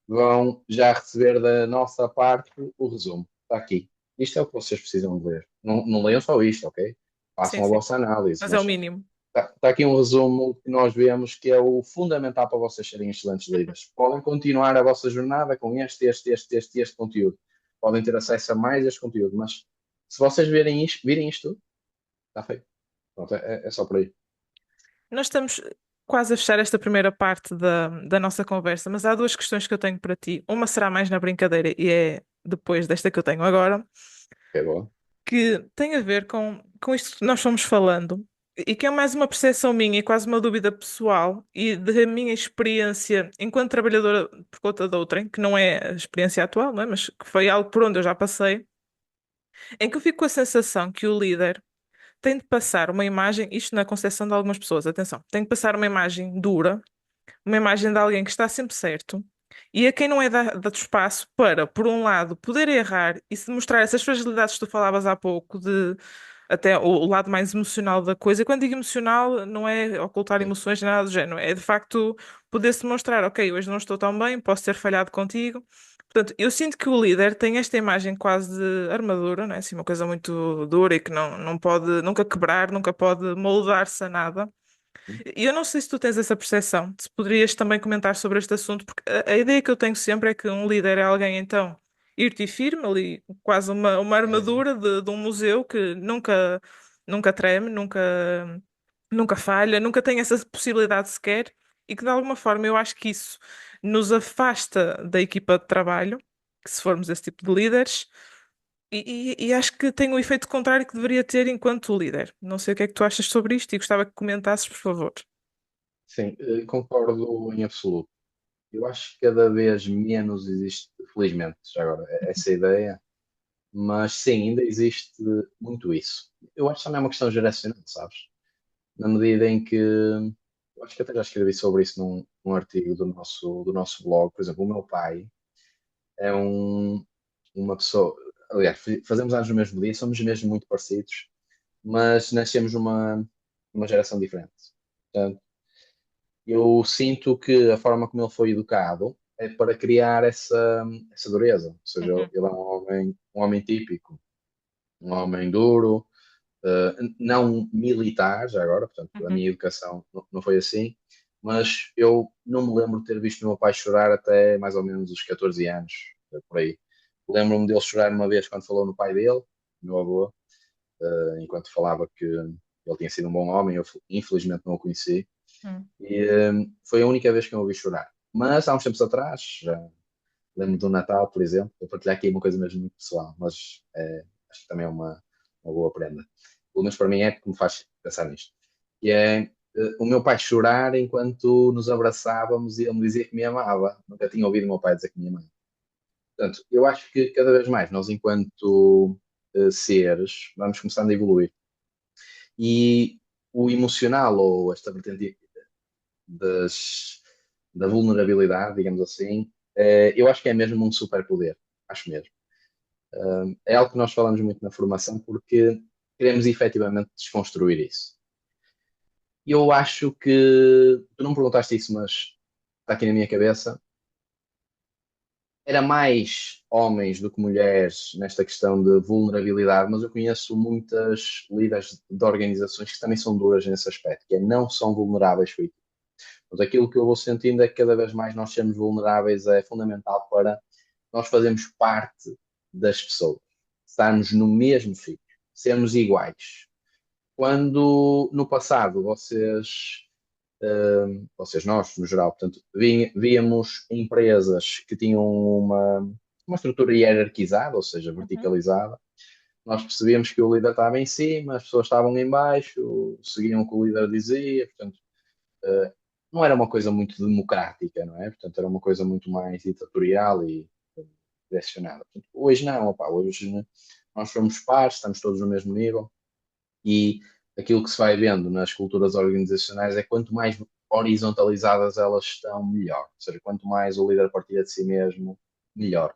Speaker 2: Vão já receber da nossa parte o resumo. Está aqui. Isto é o que vocês precisam de ler. Não, não leiam só isto, ok?
Speaker 1: Sim,
Speaker 2: Façam a
Speaker 1: sim.
Speaker 2: vossa análise,
Speaker 1: Mas é o
Speaker 2: mas
Speaker 1: mínimo.
Speaker 2: está aqui um resumo que nós vemos que é o fundamental para vocês serem excelentes líderes. Podem continuar a vossa jornada com este conteúdo. Podem ter acesso a mais este conteúdo, mas se vocês virem isto tudo, está feito. Pronto, é só por aí.
Speaker 1: Nós estamos quase a fechar esta primeira parte da nossa conversa, mas há duas questões que eu tenho para ti. Uma será mais na brincadeira e é depois desta que eu tenho agora,
Speaker 2: Ok, boa.
Speaker 1: que tem a ver com isto que nós fomos falando e que é mais uma percepção minha e quase uma dúvida pessoal e da minha experiência enquanto trabalhadora por conta de outrem, que não é a experiência atual, não é? Mas que foi algo por onde eu já passei, em que eu fico com a sensação que o líder tem de passar uma imagem, isto na concepção de algumas pessoas, atenção, tem de passar uma imagem dura, uma imagem de alguém que está sempre certo, e a quem não é dado espaço para, por um lado, poder errar e se mostrar essas fragilidades que tu falavas há pouco, de até o lado mais emocional da coisa. E quando digo emocional, não é ocultar
Speaker 2: Sim,
Speaker 1: emoções nem nada do género, é de facto poder-se mostrar, ok, hoje não estou tão bem, posso ter falhado contigo. Portanto, eu sinto que o líder tem esta imagem quase de armadura, não é? Assim, uma coisa muito dura e que não pode nunca quebrar, nunca pode moldar-se a nada. E eu não sei se tu tens essa percepção, se poderias também comentar sobre este assunto, porque a ideia que eu tenho sempre é que um líder é alguém, então, irto e firme, ali, quase uma
Speaker 2: é,
Speaker 1: armadura de um museu que nunca treme, nunca falha, nunca tem essa possibilidade sequer, e que de alguma forma eu acho que isso nos afasta da equipa de trabalho, que se formos esse tipo de líderes. E acho que tem o efeito contrário que deveria ter enquanto líder. Não sei o que é que tu achas sobre isto e gostava que comentasses, por favor.
Speaker 2: sim, concordo em absoluto. Eu acho que cada vez menos existe, felizmente, já agora, essa ideia, mas sim, ainda existe muito isso. Eu acho que também é uma questão geracional, sabes? Na medida em que, eu acho que até já escrevi sobre isso num artigo do nosso blog, por exemplo, o meu pai é uma pessoa, aliás, fazemos anos no mesmo dia, somos mesmo muito parecidos, mas nascemos numa geração diferente. Portanto, eu sinto que a forma como ele foi educado é para criar essa dureza. Ou seja,
Speaker 1: Uhum,
Speaker 2: ele é um homem típico, um homem duro, não militar, já agora, portanto, a
Speaker 1: uhum.
Speaker 2: minha educação não foi assim, mas eu não me lembro de ter visto o meu pai chorar até mais ou menos os 14 anos, por aí. Lembro-me dele chorar uma vez quando falou no pai dele, meu avô, enquanto falava que ele tinha sido um bom homem, eu infelizmente não o conheci,
Speaker 1: Hum.
Speaker 2: e foi a única vez que eu o ouvi chorar. Mas há uns tempos atrás, já lembro do Natal, por exemplo, vou partilhar aqui uma coisa mesmo muito pessoal, mas acho que também é uma boa prenda. Pelo menos para mim é que me faz pensar nisto. E é o meu pai chorar enquanto nos abraçávamos e ele me dizia que me amava. Nunca tinha ouvido o meu pai dizer que me amava. Portanto, eu acho que cada vez mais nós, enquanto seres, vamos começando a evoluir. E o emocional ou esta vertente das, da vulnerabilidade, digamos assim, eu acho que é mesmo um superpoder. Acho mesmo. É algo que nós falamos muito na formação porque queremos efetivamente desconstruir isso. E eu acho que, tu não me perguntaste isso, mas está aqui na minha cabeça, era mais homens do que mulheres nesta questão de vulnerabilidade, mas eu conheço muitas líderes de organizações que também são duras nesse aspecto, que é não são vulneráveis feito. Mas aquilo que eu vou sentindo é que cada vez mais nós sermos vulneráveis é fundamental para nós fazermos parte das pessoas, estarmos no mesmo sítio, sermos iguais. Quando no passado vocês, nós, no geral, portanto, víamos empresas que tinham uma estrutura hierarquizada, ou seja,
Speaker 1: Uhum.
Speaker 2: verticalizada. Nós percebíamos que o líder estava em cima, as pessoas estavam em baixo, seguiam o que o líder dizia, portanto, eh, não era uma coisa muito democrática, não é? Portanto, era uma coisa muito mais ditatorial e direcionada. Portanto, hoje não, opá, hoje né, nós somos pares, estamos todos no mesmo nível e aquilo que se vai vendo nas culturas organizacionais é quanto mais horizontalizadas elas estão, melhor. Ou seja, quanto mais o líder partilha de si mesmo, melhor.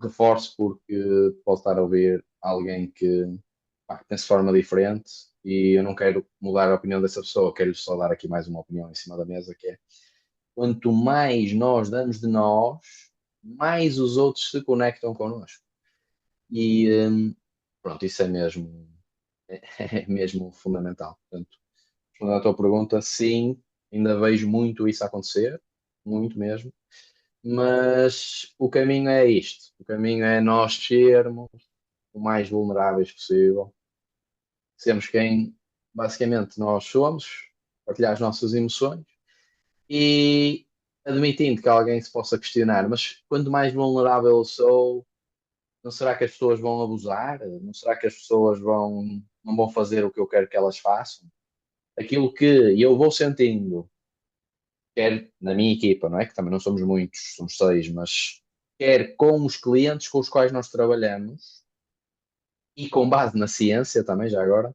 Speaker 2: Reforço porque pode estar a ouvir alguém que pensa de forma diferente e eu não quero mudar a opinião dessa pessoa, quero só dar aqui mais uma opinião em cima da mesa, que é quanto mais nós damos de nós, mais os outros se conectam connosco. E pronto, isso é mesmo, é mesmo fundamental. Portanto, respondendo à tua pergunta, sim, ainda vejo muito isso acontecer, muito mesmo, mas o caminho é isto: o caminho é nós sermos o mais vulneráveis possível, sermos quem basicamente nós somos, partilhar as nossas emoções e admitindo que alguém se possa questionar, mas quanto mais vulnerável eu sou, não será que as pessoas vão abusar? Não será que as pessoas não vão fazer o que eu quero que elas façam? Aquilo que eu vou sentindo, quer na minha equipa, não é? Que também não somos muitos, somos seis, mas quer com os clientes com os quais nós trabalhamos e com base na ciência também, já agora,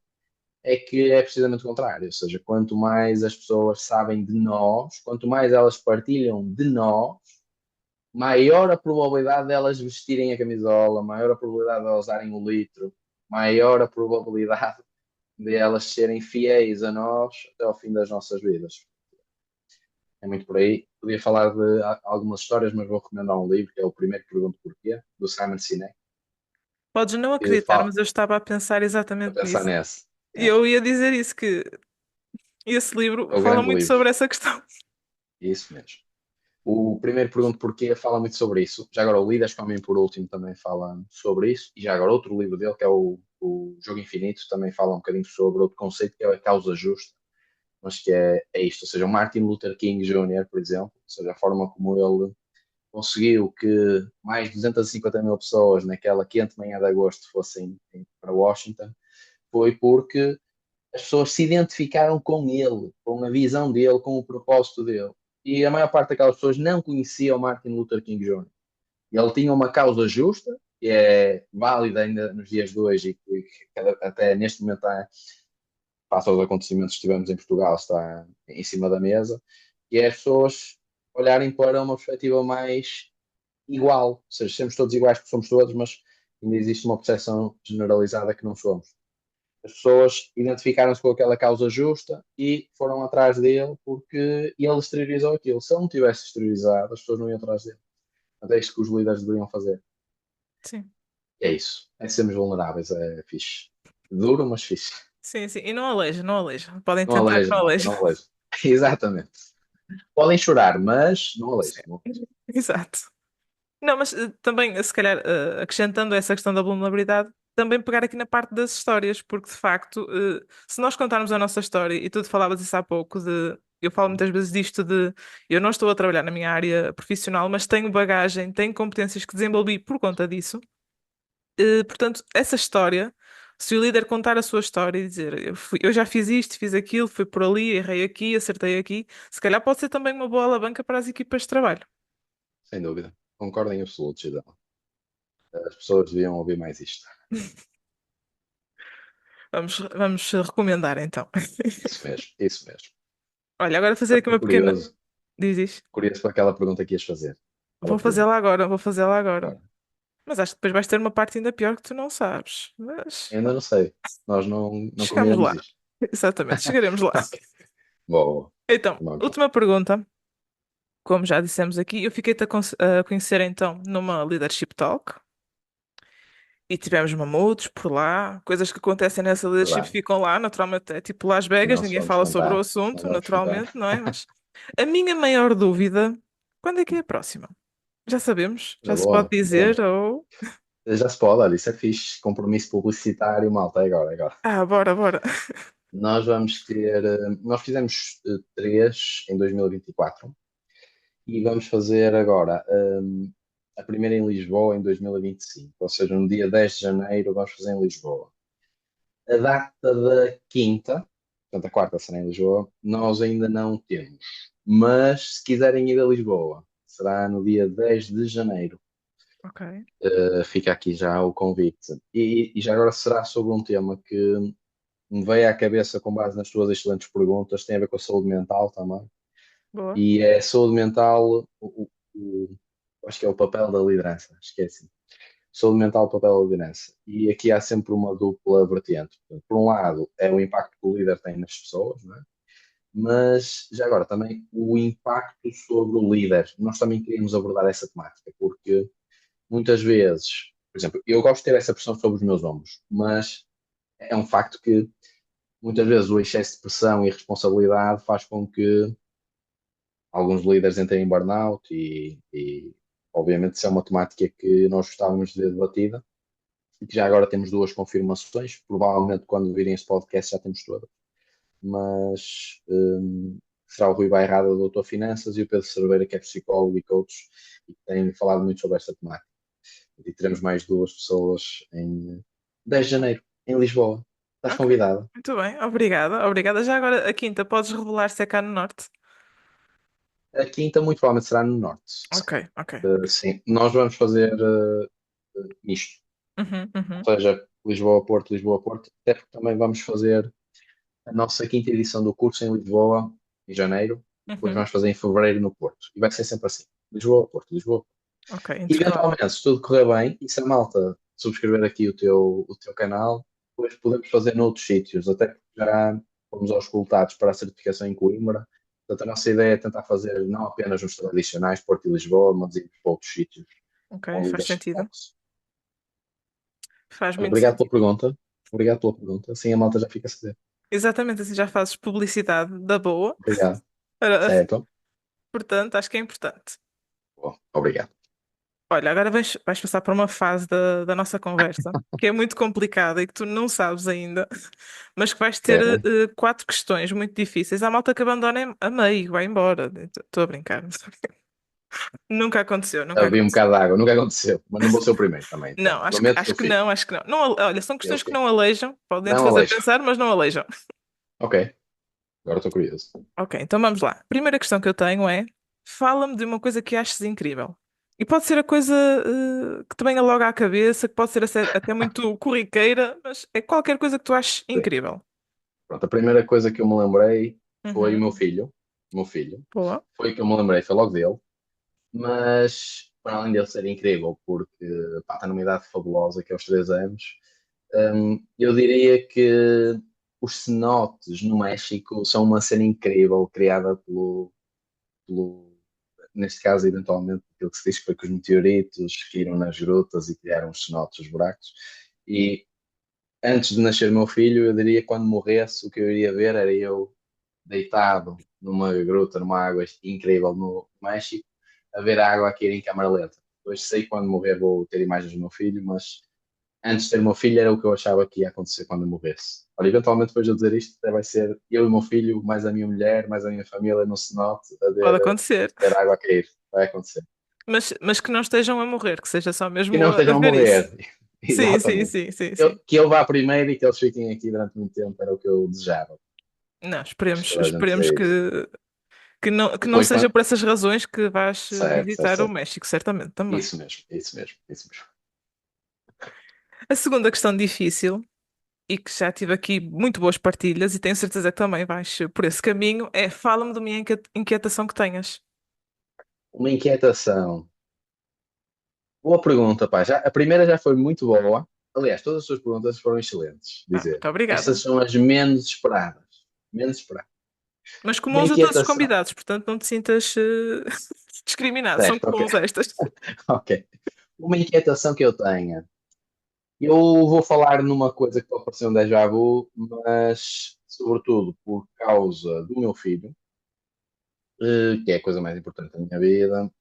Speaker 2: é que é precisamente o contrário. Ou seja, quanto mais as pessoas sabem de nós, quanto mais elas partilham de nós, maior a probabilidade delas vestirem a camisola, maior a probabilidade de elas darem o litro, maior a probabilidade de elas serem fiéis a nós até ao fim das nossas vidas. É muito por aí. Podia falar de algumas histórias, mas vou recomendar um livro, que é o Primeiro Pergunto Porquê, do Simon Sinek,
Speaker 1: Podes não
Speaker 2: que
Speaker 1: acreditar,
Speaker 2: fala
Speaker 1: mas eu estava a pensar
Speaker 2: a
Speaker 1: exatamente
Speaker 2: pensar
Speaker 1: nisso.
Speaker 2: nesse.
Speaker 1: E
Speaker 2: É,
Speaker 1: eu ia dizer isso, que esse livro
Speaker 2: é o
Speaker 1: fala
Speaker 2: grande
Speaker 1: muito
Speaker 2: livro.
Speaker 1: sobre essa questão.
Speaker 2: Isso mesmo. O primeiro pergunto porquê fala muito sobre isso. Já agora o Líderes Comem por Último também fala sobre isso. E já agora outro livro dele, que é o Jogo Infinito, também fala um bocadinho sobre outro conceito, que é a causa justa. Mas que é isto. Ou seja, o Martin Luther King Jr., por exemplo, ou seja, a forma como ele conseguiu que mais de 250 mil pessoas naquela quente manhã de agosto fossem para Washington, foi porque as pessoas se identificaram com ele, com a visão dele, com o propósito dele. E a maior parte daquelas pessoas não conhecia o Martin Luther King Jr. Ele tinha uma causa justa, que é válida ainda nos dias de hoje e que até neste momento está, face aos acontecimentos que tivemos em Portugal, está em cima da mesa, e é as pessoas olharem para uma perspectiva mais igual, ou seja, somos todos iguais porque somos todos, mas ainda existe uma percepção generalizada que não somos. As pessoas identificaram-se com aquela causa justa e foram atrás dele porque ele exteriorizou aquilo. Se ele não tivesse exteriorizado, as pessoas não iam atrás dele. Até isto que os líderes deveriam fazer.
Speaker 1: Sim,
Speaker 2: E é isso. É sermos vulneráveis, é fixe. Duro, mas fixe.
Speaker 1: sim, sim. E não aleija, não aleija. Podem
Speaker 2: Não
Speaker 1: tentar que
Speaker 2: aleja,
Speaker 1: não
Speaker 2: malta,
Speaker 1: aleija.
Speaker 2: não aleja. Exatamente. Podem chorar, mas não
Speaker 1: Sim.
Speaker 2: aleja. Não aleja.
Speaker 1: Exato. Não, mas também, se calhar, acrescentando essa questão da vulnerabilidade, também pegar aqui na parte das histórias, porque de facto, se nós contarmos a nossa história, e tu te falavas isso há pouco, eu falo muitas vezes disto de eu não estou a trabalhar na minha área profissional, mas tenho bagagem, tenho competências que desenvolvi por conta disso. Portanto, essa história, se o líder contar a sua história e dizer eu já fiz isto, fiz aquilo, fui por ali, errei aqui, acertei aqui, se calhar pode ser também uma boa alavanca para as equipas de trabalho.
Speaker 2: Sem dúvida. Concordo em absoluto, Gisele. As pessoas deviam ouvir mais isto.
Speaker 1: Vamos recomendar então.
Speaker 2: Isso mesmo, isso mesmo.
Speaker 1: Olha, agora fazer
Speaker 2: Agora
Speaker 1: aqui
Speaker 2: estou
Speaker 1: uma pequena.
Speaker 2: curioso,
Speaker 1: Diz, diz.
Speaker 2: curioso para aquela pergunta que ias fazer. Aquela
Speaker 1: Vou
Speaker 2: pergunta.
Speaker 1: fazê-la agora, vou fazê-la agora.
Speaker 2: Bora.
Speaker 1: Mas acho que depois vais ter uma parte ainda pior que tu não sabes. Mas
Speaker 2: Ainda não sei. Nós não
Speaker 1: chegamos
Speaker 2: combinamos
Speaker 1: lá.
Speaker 2: isto.
Speaker 1: Exatamente, chegaremos lá.
Speaker 2: Ok. Boa.
Speaker 1: Então,
Speaker 2: Vamos lá.
Speaker 1: última pergunta. como já dissemos aqui, eu fiquei-te a conhecer então numa Leadership Talk e tivemos mamutos por lá, coisas que acontecem nessa leadership
Speaker 2: Verdade.
Speaker 1: ficam lá, naturalmente, é tipo Las Vegas,
Speaker 2: Não se
Speaker 1: ninguém
Speaker 2: vamos
Speaker 1: fala sobre o
Speaker 2: contar. Não
Speaker 1: assunto,
Speaker 2: vamos contar.
Speaker 1: naturalmente, não é? Mas a minha maior dúvida, quando é que é a próxima? Já sabemos? Já
Speaker 2: Boa,
Speaker 1: se pode
Speaker 2: boa.
Speaker 1: dizer?
Speaker 2: Boa.
Speaker 1: Ou.
Speaker 2: Já se pode, olha, isso é fixe. Compromisso publicitário, malta, é agora, é agora.
Speaker 1: Ah, bora, bora.
Speaker 2: Nós vamos ter. Nós fizemos três em 2024 e vamos fazer agora a primeira em Lisboa em 2025. Ou seja, no dia 10 de janeiro vamos fazer em Lisboa. A data da quinta, portanto a quarta será em Lisboa, nós ainda não temos. Mas se quiserem ir a Lisboa, será no dia 10 de janeiro.
Speaker 1: Ok,
Speaker 2: Fica aqui já o convite. E já agora será sobre um tema que me veio à cabeça com base nas tuas excelentes perguntas, tem a ver com a saúde mental também.
Speaker 1: boa.
Speaker 2: E é saúde mental, acho que é o papel da liderança, esqueci. Saúde mental, papel da liderança. E aqui há sempre uma dupla vertente. Portanto, por um lado, é o impacto que o líder tem nas pessoas, não é? Mas já agora também o impacto sobre o líder. Nós também queríamos abordar essa temática, porque muitas vezes, por exemplo, eu gosto de ter essa pressão sobre os meus ombros, mas é um facto que muitas vezes o excesso de pressão e responsabilidade faz com que alguns líderes entrem em burnout e obviamente isso é uma temática que nós gostávamos de ver debatida e que já agora temos duas confirmações, provavelmente quando virem este podcast já temos todas, mas será o Rui Bairrada, doutor Finanças, e o Pedro Cerveira, que é psicólogo e coach e que tem falado muito sobre esta temática. E teremos mais duas pessoas em 10 de janeiro, em Lisboa. Estás
Speaker 1: Ok,
Speaker 2: convidada.
Speaker 1: muito bem, obrigada, obrigada. Já agora, a quinta, podes revelar se é cá no norte?
Speaker 2: A quinta, muito provavelmente, será no Norte.
Speaker 1: Ok, ok, ok.
Speaker 2: Sim, nós vamos fazer isto.
Speaker 1: Uhum, uhum,
Speaker 2: Ou seja, Lisboa-Porto, Lisboa-Porto, até porque também vamos fazer a nossa quinta edição do curso em Lisboa, em janeiro, e depois
Speaker 1: uhum.
Speaker 2: vamos fazer em fevereiro no Porto. E vai ser sempre assim. Lisboa-Porto, Lisboa.
Speaker 1: Ok,
Speaker 2: E
Speaker 1: intercalado.
Speaker 2: eventualmente, se tudo correr bem, e se a malta subscrever aqui o teu canal, depois podemos fazer noutros sítios, até porque já fomos aos resultados para a certificação em Coimbra. Portanto, a nossa ideia é tentar fazer não apenas nos tradicionais, Porto e Lisboa, mas ir para outros sítios
Speaker 1: Ok,
Speaker 2: com
Speaker 1: faz
Speaker 2: leadership
Speaker 1: sentido.
Speaker 2: talks.
Speaker 1: Faz
Speaker 2: Olha,
Speaker 1: muito
Speaker 2: obrigado pela
Speaker 1: sentido.
Speaker 2: pergunta. Obrigado pela pergunta. Assim a malta já fica a saber.
Speaker 1: Exatamente assim já fazes publicidade da boa.
Speaker 2: Obrigado.
Speaker 1: Ora,
Speaker 2: Certo?
Speaker 1: portanto, acho que é importante.
Speaker 2: Bom, obrigado.
Speaker 1: Olha, agora vais passar por uma fase da nossa conversa que é muito complicada e que tu não sabes ainda, mas que vais ter
Speaker 2: Ok.
Speaker 1: quatro questões muito difíceis. Há malta que abandona a meio, vai embora. Estou a brincar. Nunca aconteceu, nunca
Speaker 2: Já vi um
Speaker 1: aconteceu.
Speaker 2: bocado de água. Nunca aconteceu. Mas não vou ser o primeiro também.
Speaker 1: Não,
Speaker 2: Então, prometo que
Speaker 1: acho
Speaker 2: eu
Speaker 1: que
Speaker 2: fico.
Speaker 1: não, acho que não. Não, olha, são
Speaker 2: Eu
Speaker 1: questões que
Speaker 2: fico.
Speaker 1: não aleijam, podem te
Speaker 2: Não,
Speaker 1: fazer
Speaker 2: Aleixo.
Speaker 1: pensar, mas não aleijam.
Speaker 2: Ok. Agora estou curioso.
Speaker 1: Ok, então vamos lá. A primeira questão que eu tenho é: fala-me de uma coisa que achas incrível. E pode ser a coisa que te venha logo à cabeça, que pode ser até muito corriqueira, mas é qualquer coisa que tu aches
Speaker 2: Sim.
Speaker 1: incrível.
Speaker 2: Pronto, a primeira coisa que eu me lembrei foi o
Speaker 1: Uhum,
Speaker 2: meu filho. O meu filho.
Speaker 1: boa.
Speaker 2: Foi o que eu me lembrei, foi logo dele. Mas, para além dele ser incrível, porque pá, está numa idade fabulosa, que é aos 3 anos, eu diria que os cenotes no México são uma cena incrível, criada pelo neste caso, eventualmente, aquilo que se diz que foi que os meteoritos caíram nas grutas e criaram os cenotes, os buracos. E antes de nascer meu filho, eu diria que quando morresse, o que eu iria ver era eu deitado numa gruta, numa água incrível no México, a ver a água a cair em câmara lenta. Depois sei que quando morrer vou ter imagens do meu filho, mas antes de ter o meu filho era o que eu achava que ia acontecer quando eu morresse. Olha, eventualmente depois de eu dizer isto, até vai ser eu e o meu filho, mais a minha mulher, mais a minha família no cenote,
Speaker 1: Pode acontecer.
Speaker 2: a ver a água a cair. Vai acontecer.
Speaker 1: Mas que não estejam a morrer, que seja só
Speaker 2: Que
Speaker 1: mesmo
Speaker 2: não
Speaker 1: a
Speaker 2: estejam a
Speaker 1: ver isso.
Speaker 2: morrer.
Speaker 1: Sim, sim,
Speaker 2: Exatamente.
Speaker 1: sim, sim, sim.
Speaker 2: Que eu vá primeiro e que eles fiquem aqui durante muito tempo era o que eu desejava.
Speaker 1: Não,
Speaker 2: Acho que
Speaker 1: esperemos,
Speaker 2: toda a gente
Speaker 1: esperemos
Speaker 2: deseja isso.
Speaker 1: que não
Speaker 2: Depois,
Speaker 1: seja por essas razões que vais
Speaker 2: certo, certo,
Speaker 1: visitar o
Speaker 2: certo.
Speaker 1: México, certamente também.
Speaker 2: Isso mesmo, isso mesmo, isso mesmo.
Speaker 1: A segunda questão difícil, e que já tive aqui muito boas partilhas, e tenho certeza que também vais por esse caminho, é fala-me de uma inquietação que tenhas.
Speaker 2: Uma inquietação. Boa pergunta, pá. A primeira já foi muito boa. Aliás, todas as suas perguntas foram excelentes.
Speaker 1: Ah,
Speaker 2: Dizer.
Speaker 1: muito obrigada.
Speaker 2: Estas são as menos esperadas. Menos esperadas.
Speaker 1: Mas
Speaker 2: Uma
Speaker 1: comuns a todos os
Speaker 2: inquietação.
Speaker 1: convidados, portanto não te sintas discriminado, são
Speaker 2: Certo, ok.
Speaker 1: comuns estas.
Speaker 2: Ok. Uma inquietação que eu tenha. Eu vou falar numa coisa que pode parecer um déjà vu, mas sobretudo por causa do meu filho, que é a coisa mais importante da minha vida.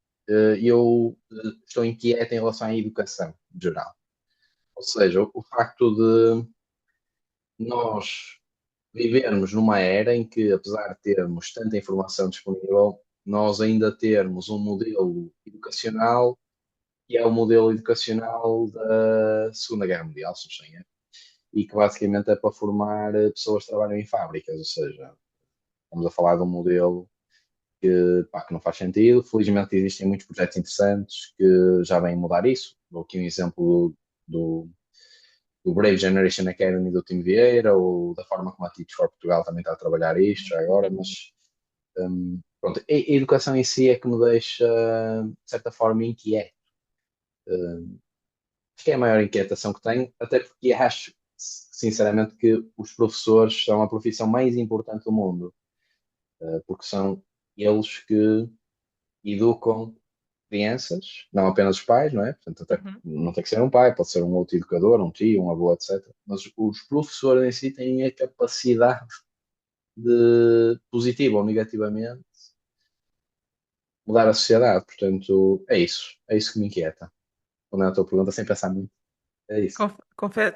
Speaker 2: Eu estou inquieto em relação à educação, em geral. Ou seja, o facto de nós vivermos numa era em que, apesar de termos tanta informação disponível, nós ainda termos um modelo educacional que é o modelo educacional da Segunda Guerra Mundial, se não estou em erro, e que basicamente é para formar pessoas que trabalham em fábricas, ou seja, estamos a falar de um modelo pá, que não faz sentido. Felizmente existem muitos projetos interessantes que já vêm mudar isso. Dou aqui um exemplo do, do Brave Generation Academy do Tim Vieira, ou da forma como a Teach for Portugal também está a trabalhar isto já agora, mas pronto, a educação em si é que me deixa, de certa forma, inquieto. Acho que é a maior inquietação que tenho, até porque acho, sinceramente, que os professores são a profissão mais importante do mundo, porque são eles que educam crianças, não apenas os pais, não é? Portanto, até
Speaker 1: Uhum.
Speaker 2: não tem que ser um pai, pode ser um outro educador, um tio, um avô, etc. Mas os professores em si têm a capacidade de, positiva ou negativamente, mudar a sociedade. Portanto, é isso que me inquieta. Quando é a tua pergunta, sem pensar muito, é isso.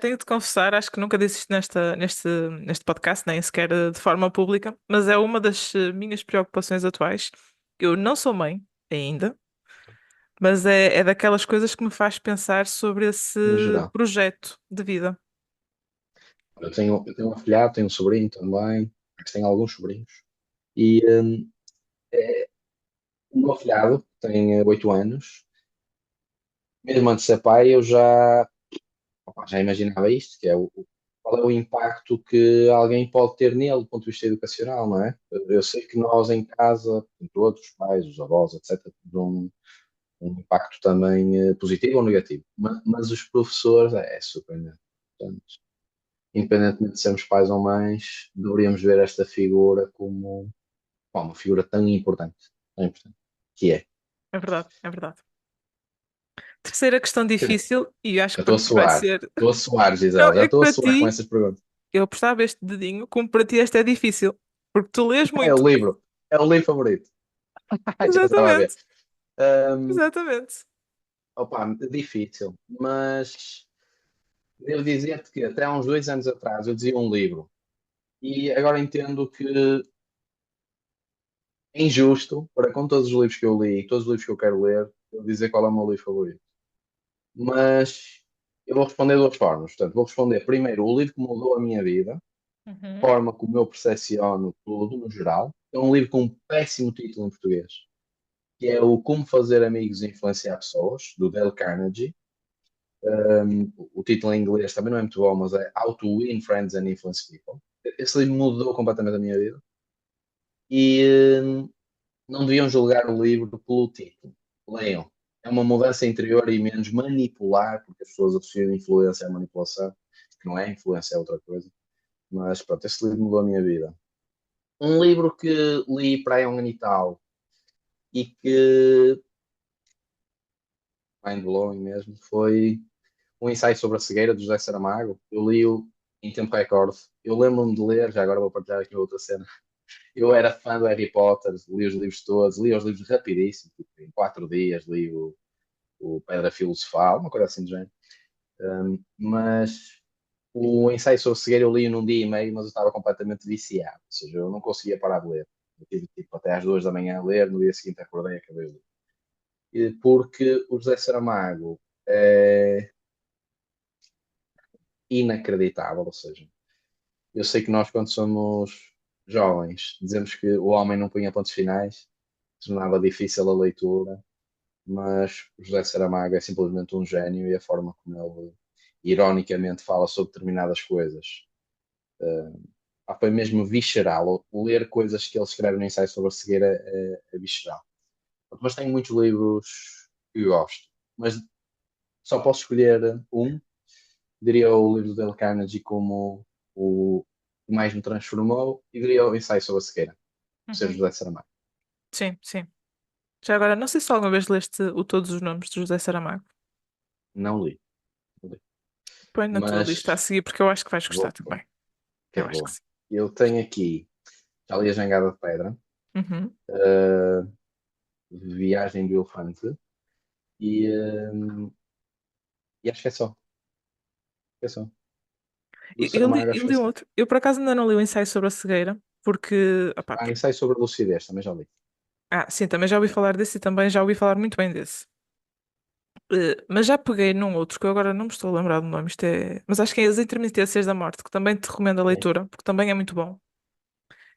Speaker 1: Tenho de confessar, acho que nunca disse isto neste podcast, nem sequer de forma pública, mas é uma das minhas preocupações atuais. Eu não sou mãe ainda, mas é daquelas coisas que me faz pensar sobre esse
Speaker 2: No geral.
Speaker 1: projeto de vida.
Speaker 2: Eu tenho um afilhado, tenho um sobrinho também, tenho alguns sobrinhos. E o meu afilhado tem 8 anos. Mesmo antes de ser pai, eu já imaginava isto, que é qual é o impacto que alguém pode ter nele do ponto de vista educacional, não é? Eu sei que nós em casa, todos os pais, os avós, etc., temos um impacto também positivo ou negativo, mas os professores é surpreendente. Portanto, independentemente de sermos pais ou mães, deveríamos ver esta figura como pá, uma figura tão importante, que é.
Speaker 1: É verdade, é verdade. Terceira questão difícil, e acho
Speaker 2: Já
Speaker 1: que para ti vai ser.
Speaker 2: estou a suar,
Speaker 1: Não,
Speaker 2: Gisela, já
Speaker 1: é que
Speaker 2: estou a
Speaker 1: para
Speaker 2: suar com
Speaker 1: ti,
Speaker 2: essas perguntas.
Speaker 1: eu prestava este dedinho, como para ti esta é difícil, porque tu lês
Speaker 2: É o
Speaker 1: muito.
Speaker 2: livro, é o livro favorito. Já estava a ver.
Speaker 1: Exatamente,
Speaker 2: Um,
Speaker 1: exatamente.
Speaker 2: opa, difícil, mas devo dizer-te que até há uns 2 anos atrás eu dizia um livro e agora entendo que é injusto para com todos os livros que eu li e todos os livros que eu quero ler, eu dizer qual é o meu livro favorito. Mas eu vou responder de duas formas. Portanto, vou responder primeiro o livro que mudou a minha vida, a
Speaker 1: Uhum.
Speaker 2: forma como eu percepciono tudo no geral. É um livro com um péssimo título em português, que é o Como Fazer Amigos e Influenciar Pessoas, do Dale Carnegie. O título em inglês também não é muito bom, mas é How to Win Friends and Influence People. Esse livro mudou completamente a minha vida. E não deviam julgar o livro pelo título. Leiam. É uma mudança interior e menos manipular, porque as pessoas associam influência à manipulação, que não é influência, é outra coisa. Mas pronto, esse livro mudou a minha vida. Um livro que li para aí há um ano e tal e que, mind-blowing mesmo, foi um ensaio sobre a cegueira do José Saramago. Eu li-o em tempo recorde. Eu lembro-me de ler, já agora vou partilhar aqui outra cena. Eu era fã do Harry Potter, li os livros todos, li os livros rapidíssimo, tipo, em 4 dias li o Pedra Filosofal, uma coisa assim do género. Mas o ensaio sobre cegueira eu li num dia e meio, mas eu estava completamente viciado, ou seja, eu não conseguia parar de ler. Eu tive tipo, até às 2 da manhã a ler, no dia seguinte acordei e acabei de ler. Porque o José Saramago é inacreditável, ou seja, eu sei que nós, quando somos jovens, dizemos que o homem não punha pontos finais, tornava difícil a leitura, mas o José Saramago é simplesmente um gênio e a forma como ele, ironicamente, fala sobre determinadas coisas. Foi mesmo visceral. Ler coisas que ele escreve no ensaio sobre a cegueira é visceral. Mas tenho muitos livros que eu gosto. Mas só posso escolher um. Diria o livro do Dale Carnegie como o que mais me transformou e diria o ensaio sobre a cegueira. por ser
Speaker 1: Uhum.
Speaker 2: José Saramago.
Speaker 1: Sim, sim. Já agora, não sei se alguma vez leste o Todos os Nomes de José Saramago.
Speaker 2: Não li, não li.
Speaker 1: Põe na tua lista a
Speaker 2: Mas
Speaker 1: seguir, porque eu acho que vais gostar
Speaker 2: vou, pôr.
Speaker 1: também. Eu
Speaker 2: Ok,
Speaker 1: acho que
Speaker 2: boa.
Speaker 1: sim.
Speaker 2: Eu tenho aqui, já li A Jangada de Pedra,
Speaker 1: Uhum.
Speaker 2: uh, Viagem do Elefante e acho que é só. É só. Do
Speaker 1: Eu li,
Speaker 2: Saramago acho
Speaker 1: eu
Speaker 2: que é
Speaker 1: li um
Speaker 2: só.
Speaker 1: outro. Eu, por acaso, ainda não li o ensaio sobre a cegueira, porque. Opá,
Speaker 2: Ensaio sobre a lucidez, também já li.
Speaker 1: sim, também já ouvi falar desse e também já ouvi falar muito bem desse. Mas já peguei num outro que eu agora não me estou a lembrar do nome. Isto é... Mas acho que é As Intermitências da Morte, que também te recomendo a
Speaker 2: Ok.
Speaker 1: leitura, porque também é muito bom.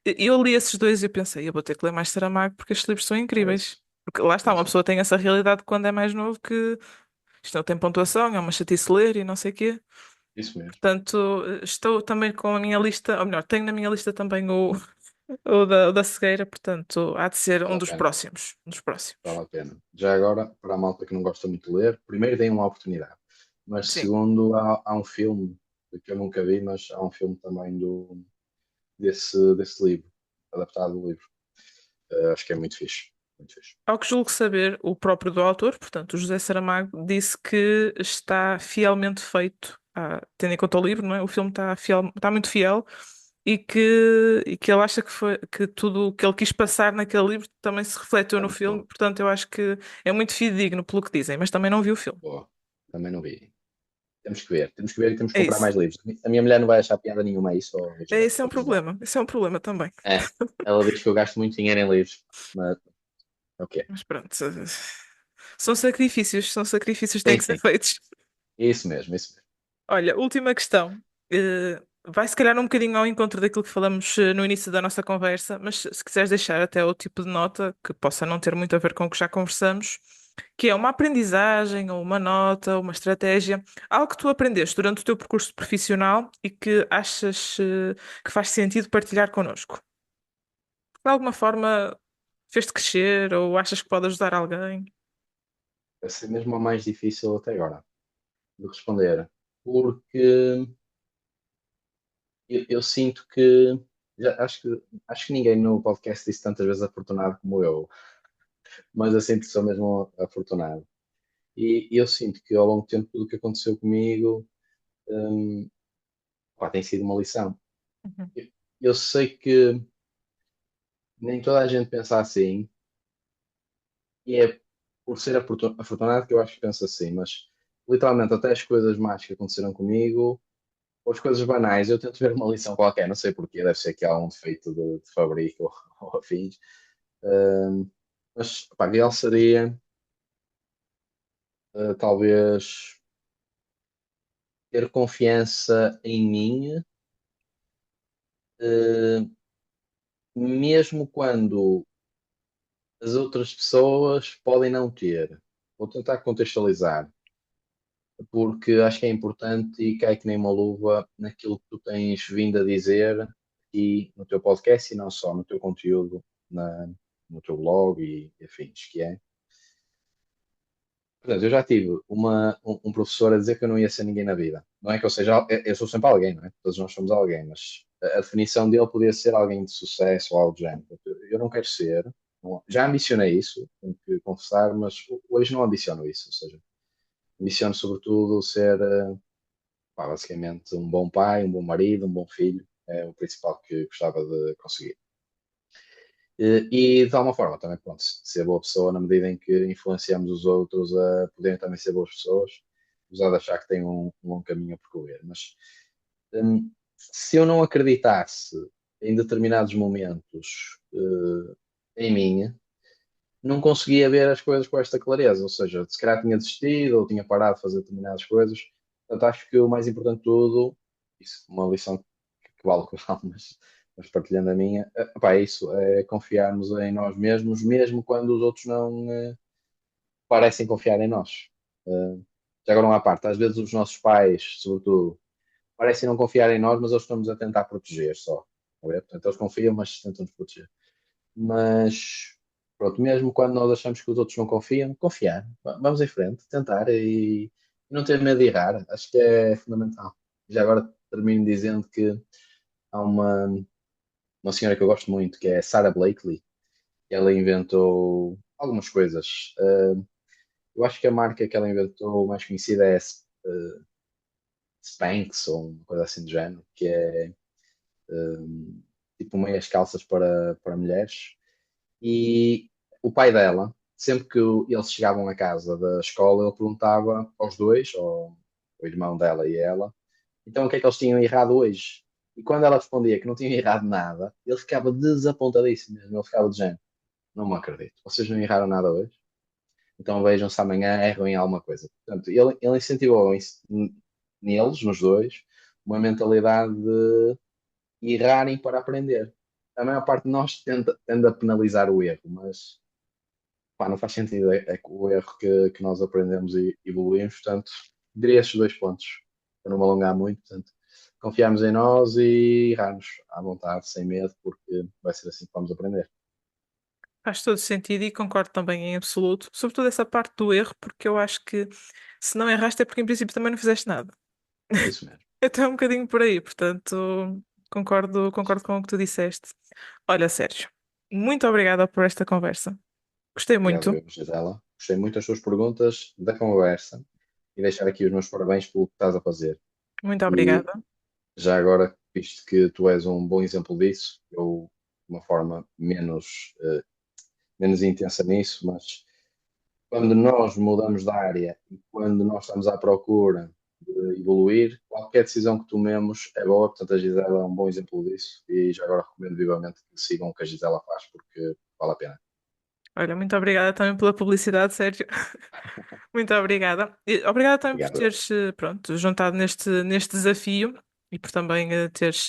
Speaker 1: Eu li esses dois e eu pensei, eu vou ter que ler mais Saramago porque estes livros são
Speaker 2: É
Speaker 1: incríveis.
Speaker 2: isso.
Speaker 1: Porque lá está,
Speaker 2: Sim,
Speaker 1: uma
Speaker 2: sim.
Speaker 1: pessoa tem essa realidade quando é mais novo que isto não tem pontuação, é uma chatice ler e não sei o quê.
Speaker 2: Isso mesmo.
Speaker 1: Portanto, estou também com a minha lista, ou melhor, tenho na minha lista também o da cegueira, portanto, há de ser um
Speaker 2: Vale a
Speaker 1: dos
Speaker 2: pena.
Speaker 1: próximos. Um dos próximos.
Speaker 2: Vale a pena. Já agora, para a malta que não gosta muito de ler, primeiro deem uma oportunidade. Mas
Speaker 1: Sim.
Speaker 2: segundo, há um filme que eu nunca vi, mas há um filme também desse livro, adaptado do livro. Acho que é muito fixe. Muito fixe.
Speaker 1: Ao que julgo saber, o próprio do autor, portanto, o José Saramago, disse que está fielmente feito, tendo em conta o livro, não é? O filme está fiel, está muito fiel e que ele acha que tudo o que ele quis passar naquele livro também se refletiu
Speaker 2: É
Speaker 1: no
Speaker 2: muito
Speaker 1: filme,
Speaker 2: bom.
Speaker 1: portanto, eu acho que é muito fidedigno pelo que dizem, mas também não vi o filme.
Speaker 2: Boa. Também não vi. Temos que ver e temos que
Speaker 1: É
Speaker 2: comprar
Speaker 1: isso.
Speaker 2: mais livros. A minha mulher não vai achar piada nenhuma a isso, ó, Virgínia,
Speaker 1: Esse é um
Speaker 2: vou dizer.
Speaker 1: problema. Esse é um problema também.
Speaker 2: É, ela diz que eu gasto muito dinheiro em livros, mas ok.
Speaker 1: Mas pronto, são sacrifícios que têm
Speaker 2: Sim,
Speaker 1: que ser
Speaker 2: sim.
Speaker 1: feitos.
Speaker 2: Isso mesmo, isso mesmo.
Speaker 1: Olha, última questão. Vai se calhar um bocadinho ao encontro daquilo que falamos no início da nossa conversa, mas se quiseres deixar até o tipo de nota que possa não ter muito a ver com o que já conversamos, que é uma aprendizagem ou uma nota, uma estratégia, algo que tu aprendeste durante o teu percurso profissional e que achas que faz sentido partilhar connosco. De alguma forma fez-te crescer ou achas que pode ajudar alguém?
Speaker 2: Vai ser mesmo a mais difícil até agora de responder, porque eu sinto que acho que ninguém no podcast disse tantas vezes afortunado como eu, mas eu sinto que sou mesmo afortunado. E eu sinto que ao longo do tempo tudo o que aconteceu comigo, hum, pá, tem sido uma lição.
Speaker 1: Uhum,
Speaker 2: Eu, eu sei que nem toda a gente pensa assim, e é por ser afortunado que eu acho que penso assim, mas literalmente até as coisas más que aconteceram comigo, ou as coisas banais, eu tento ver uma lição qualquer, não sei porquê, deve ser que há um defeito de fabrico ou afins. Hum, mas pá, ideal seria talvez ter confiança em mim, uh, mesmo quando as outras pessoas podem não ter. Vou tentar contextualizar, porque acho que é importante e cai que nem uma luva naquilo que tu tens vindo a dizer e no teu podcast e não só no teu conteúdo, no teu blog e afins, que é. Portanto, eu já tive um professor a dizer que eu não ia ser ninguém na vida. Não é que eu seja, eu sou sempre alguém, não é? Todos nós somos alguém, mas a definição dele podia ser alguém de sucesso ou algo do género. Eu não quero ser, já ambicionei isso, tenho que confessar, mas hoje não ambiciono isso. Ou seja, ambiciono sobretudo ser, pá, basicamente, um bom pai, um bom marido, um bom filho. É o principal que gostava de conseguir. E de alguma forma também, pronto, ser boa pessoa na medida em que influenciamos os outros a poderem também ser boas pessoas, apesar de achar que tem um longo caminho a percorrer. Mas se eu não acreditasse em determinados momentos em mim, não conseguia ver as coisas com esta clareza. Ou seja, se calhar tinha desistido ou tinha parado de fazer determinadas coisas. Portanto, acho que o mais importante de tudo, isso, uma lição que vale o que vale, mas partilhando a minha, pá, é isso, é confiarmos em nós mesmos, mesmo quando os outros não parecem confiar em nós. Eh, Já agora uma parte, às vezes os nossos pais, sobretudo, parecem não confiar em nós, mas eles estão-nos a tentar proteger só. Tá a ver? Portanto, eles confiam, mas tentam-nos proteger. Mas, pronto, mesmo quando nós achamos que os outros não confiam, confiar. Vamos em frente, tentar e não ter medo de errar. Acho que é fundamental. Já agora termino dizendo que há uma uma senhora que eu gosto muito, que é Sarah Blakely. Ela inventou algumas coisas. Eu acho que a marca que ela inventou mais conhecida é Spanx, ou uma coisa assim do género, que é tipo meias calças para mulheres. E o pai dela, sempre que eles chegavam a casa da escola, ele perguntava aos dois, ao o irmão dela e ela, então o que é que eles tinham errado hoje? E quando ela respondia que não tinham errado nada, ele ficava desapontadíssimo mesmo. Ele ficava de género, não me acredito, vocês não erraram nada hoje? Então vejam-se amanhã, erram em alguma coisa. Portanto, ele incentivou neles, nos dois, uma mentalidade de errarem para aprender. A maior parte de nós tende a penalizar o erro, mas pá, não faz sentido. É com o erro que nós aprendemos e evoluímos. Portanto, diria estes dois pontos, para não me alongar muito. Portanto, confiarmos em nós e errarmos à vontade, sem medo, porque vai ser assim que vamos aprender.
Speaker 1: Faz todo sentido e concordo também em absoluto, sobretudo essa parte do erro, porque eu acho que se não erraste é porque em princípio também não fizeste nada.
Speaker 2: É isso mesmo.
Speaker 1: Então é um bocadinho por aí, portanto, concordo com o que tu disseste. Olha, Sérgio, muito obrigada por esta conversa. Gostei
Speaker 2: Obrigado,
Speaker 1: muito,
Speaker 2: eu, Gisela. Gostei muito das tuas perguntas, da conversa e deixar aqui os meus parabéns pelo que estás a fazer.
Speaker 1: muito
Speaker 2: E
Speaker 1: obrigada.
Speaker 2: já agora, visto que tu és um bom exemplo disso, eu, de uma forma menos intensa nisso, mas quando nós mudamos de área e quando nós estamos à procura de evoluir, qualquer decisão que tomemos é boa. Portanto, a Gisela é um bom exemplo disso e já agora recomendo vivamente que sigam o que a Gisela faz porque vale a pena.
Speaker 1: Olha, muito obrigada também pela publicidade, Sérgio. Muito obrigada. E obrigada também por
Speaker 2: Obrigado.
Speaker 1: teres, pronto, juntado neste desafio e por também teres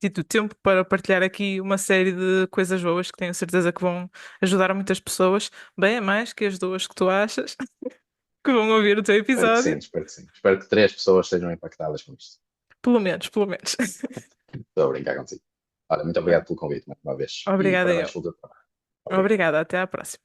Speaker 1: tido tempo para partilhar aqui uma série de coisas boas que tenho certeza que vão ajudar muitas pessoas, bem a mais que as duas que tu achas que vão ouvir o teu
Speaker 2: Espero que sim,
Speaker 1: episódio.
Speaker 2: espero que sim. Espero que 3 pessoas sejam impactadas com isto.
Speaker 1: Pelo menos, pelo menos.
Speaker 2: Estou a brincar contigo. Olha, muito obrigado pelo convite mais uma vez e
Speaker 1: Obrigada
Speaker 2: parabéns
Speaker 1: eu.
Speaker 2: pelo teu trabalho. Obrigado.
Speaker 1: Obrigada, até à próxima.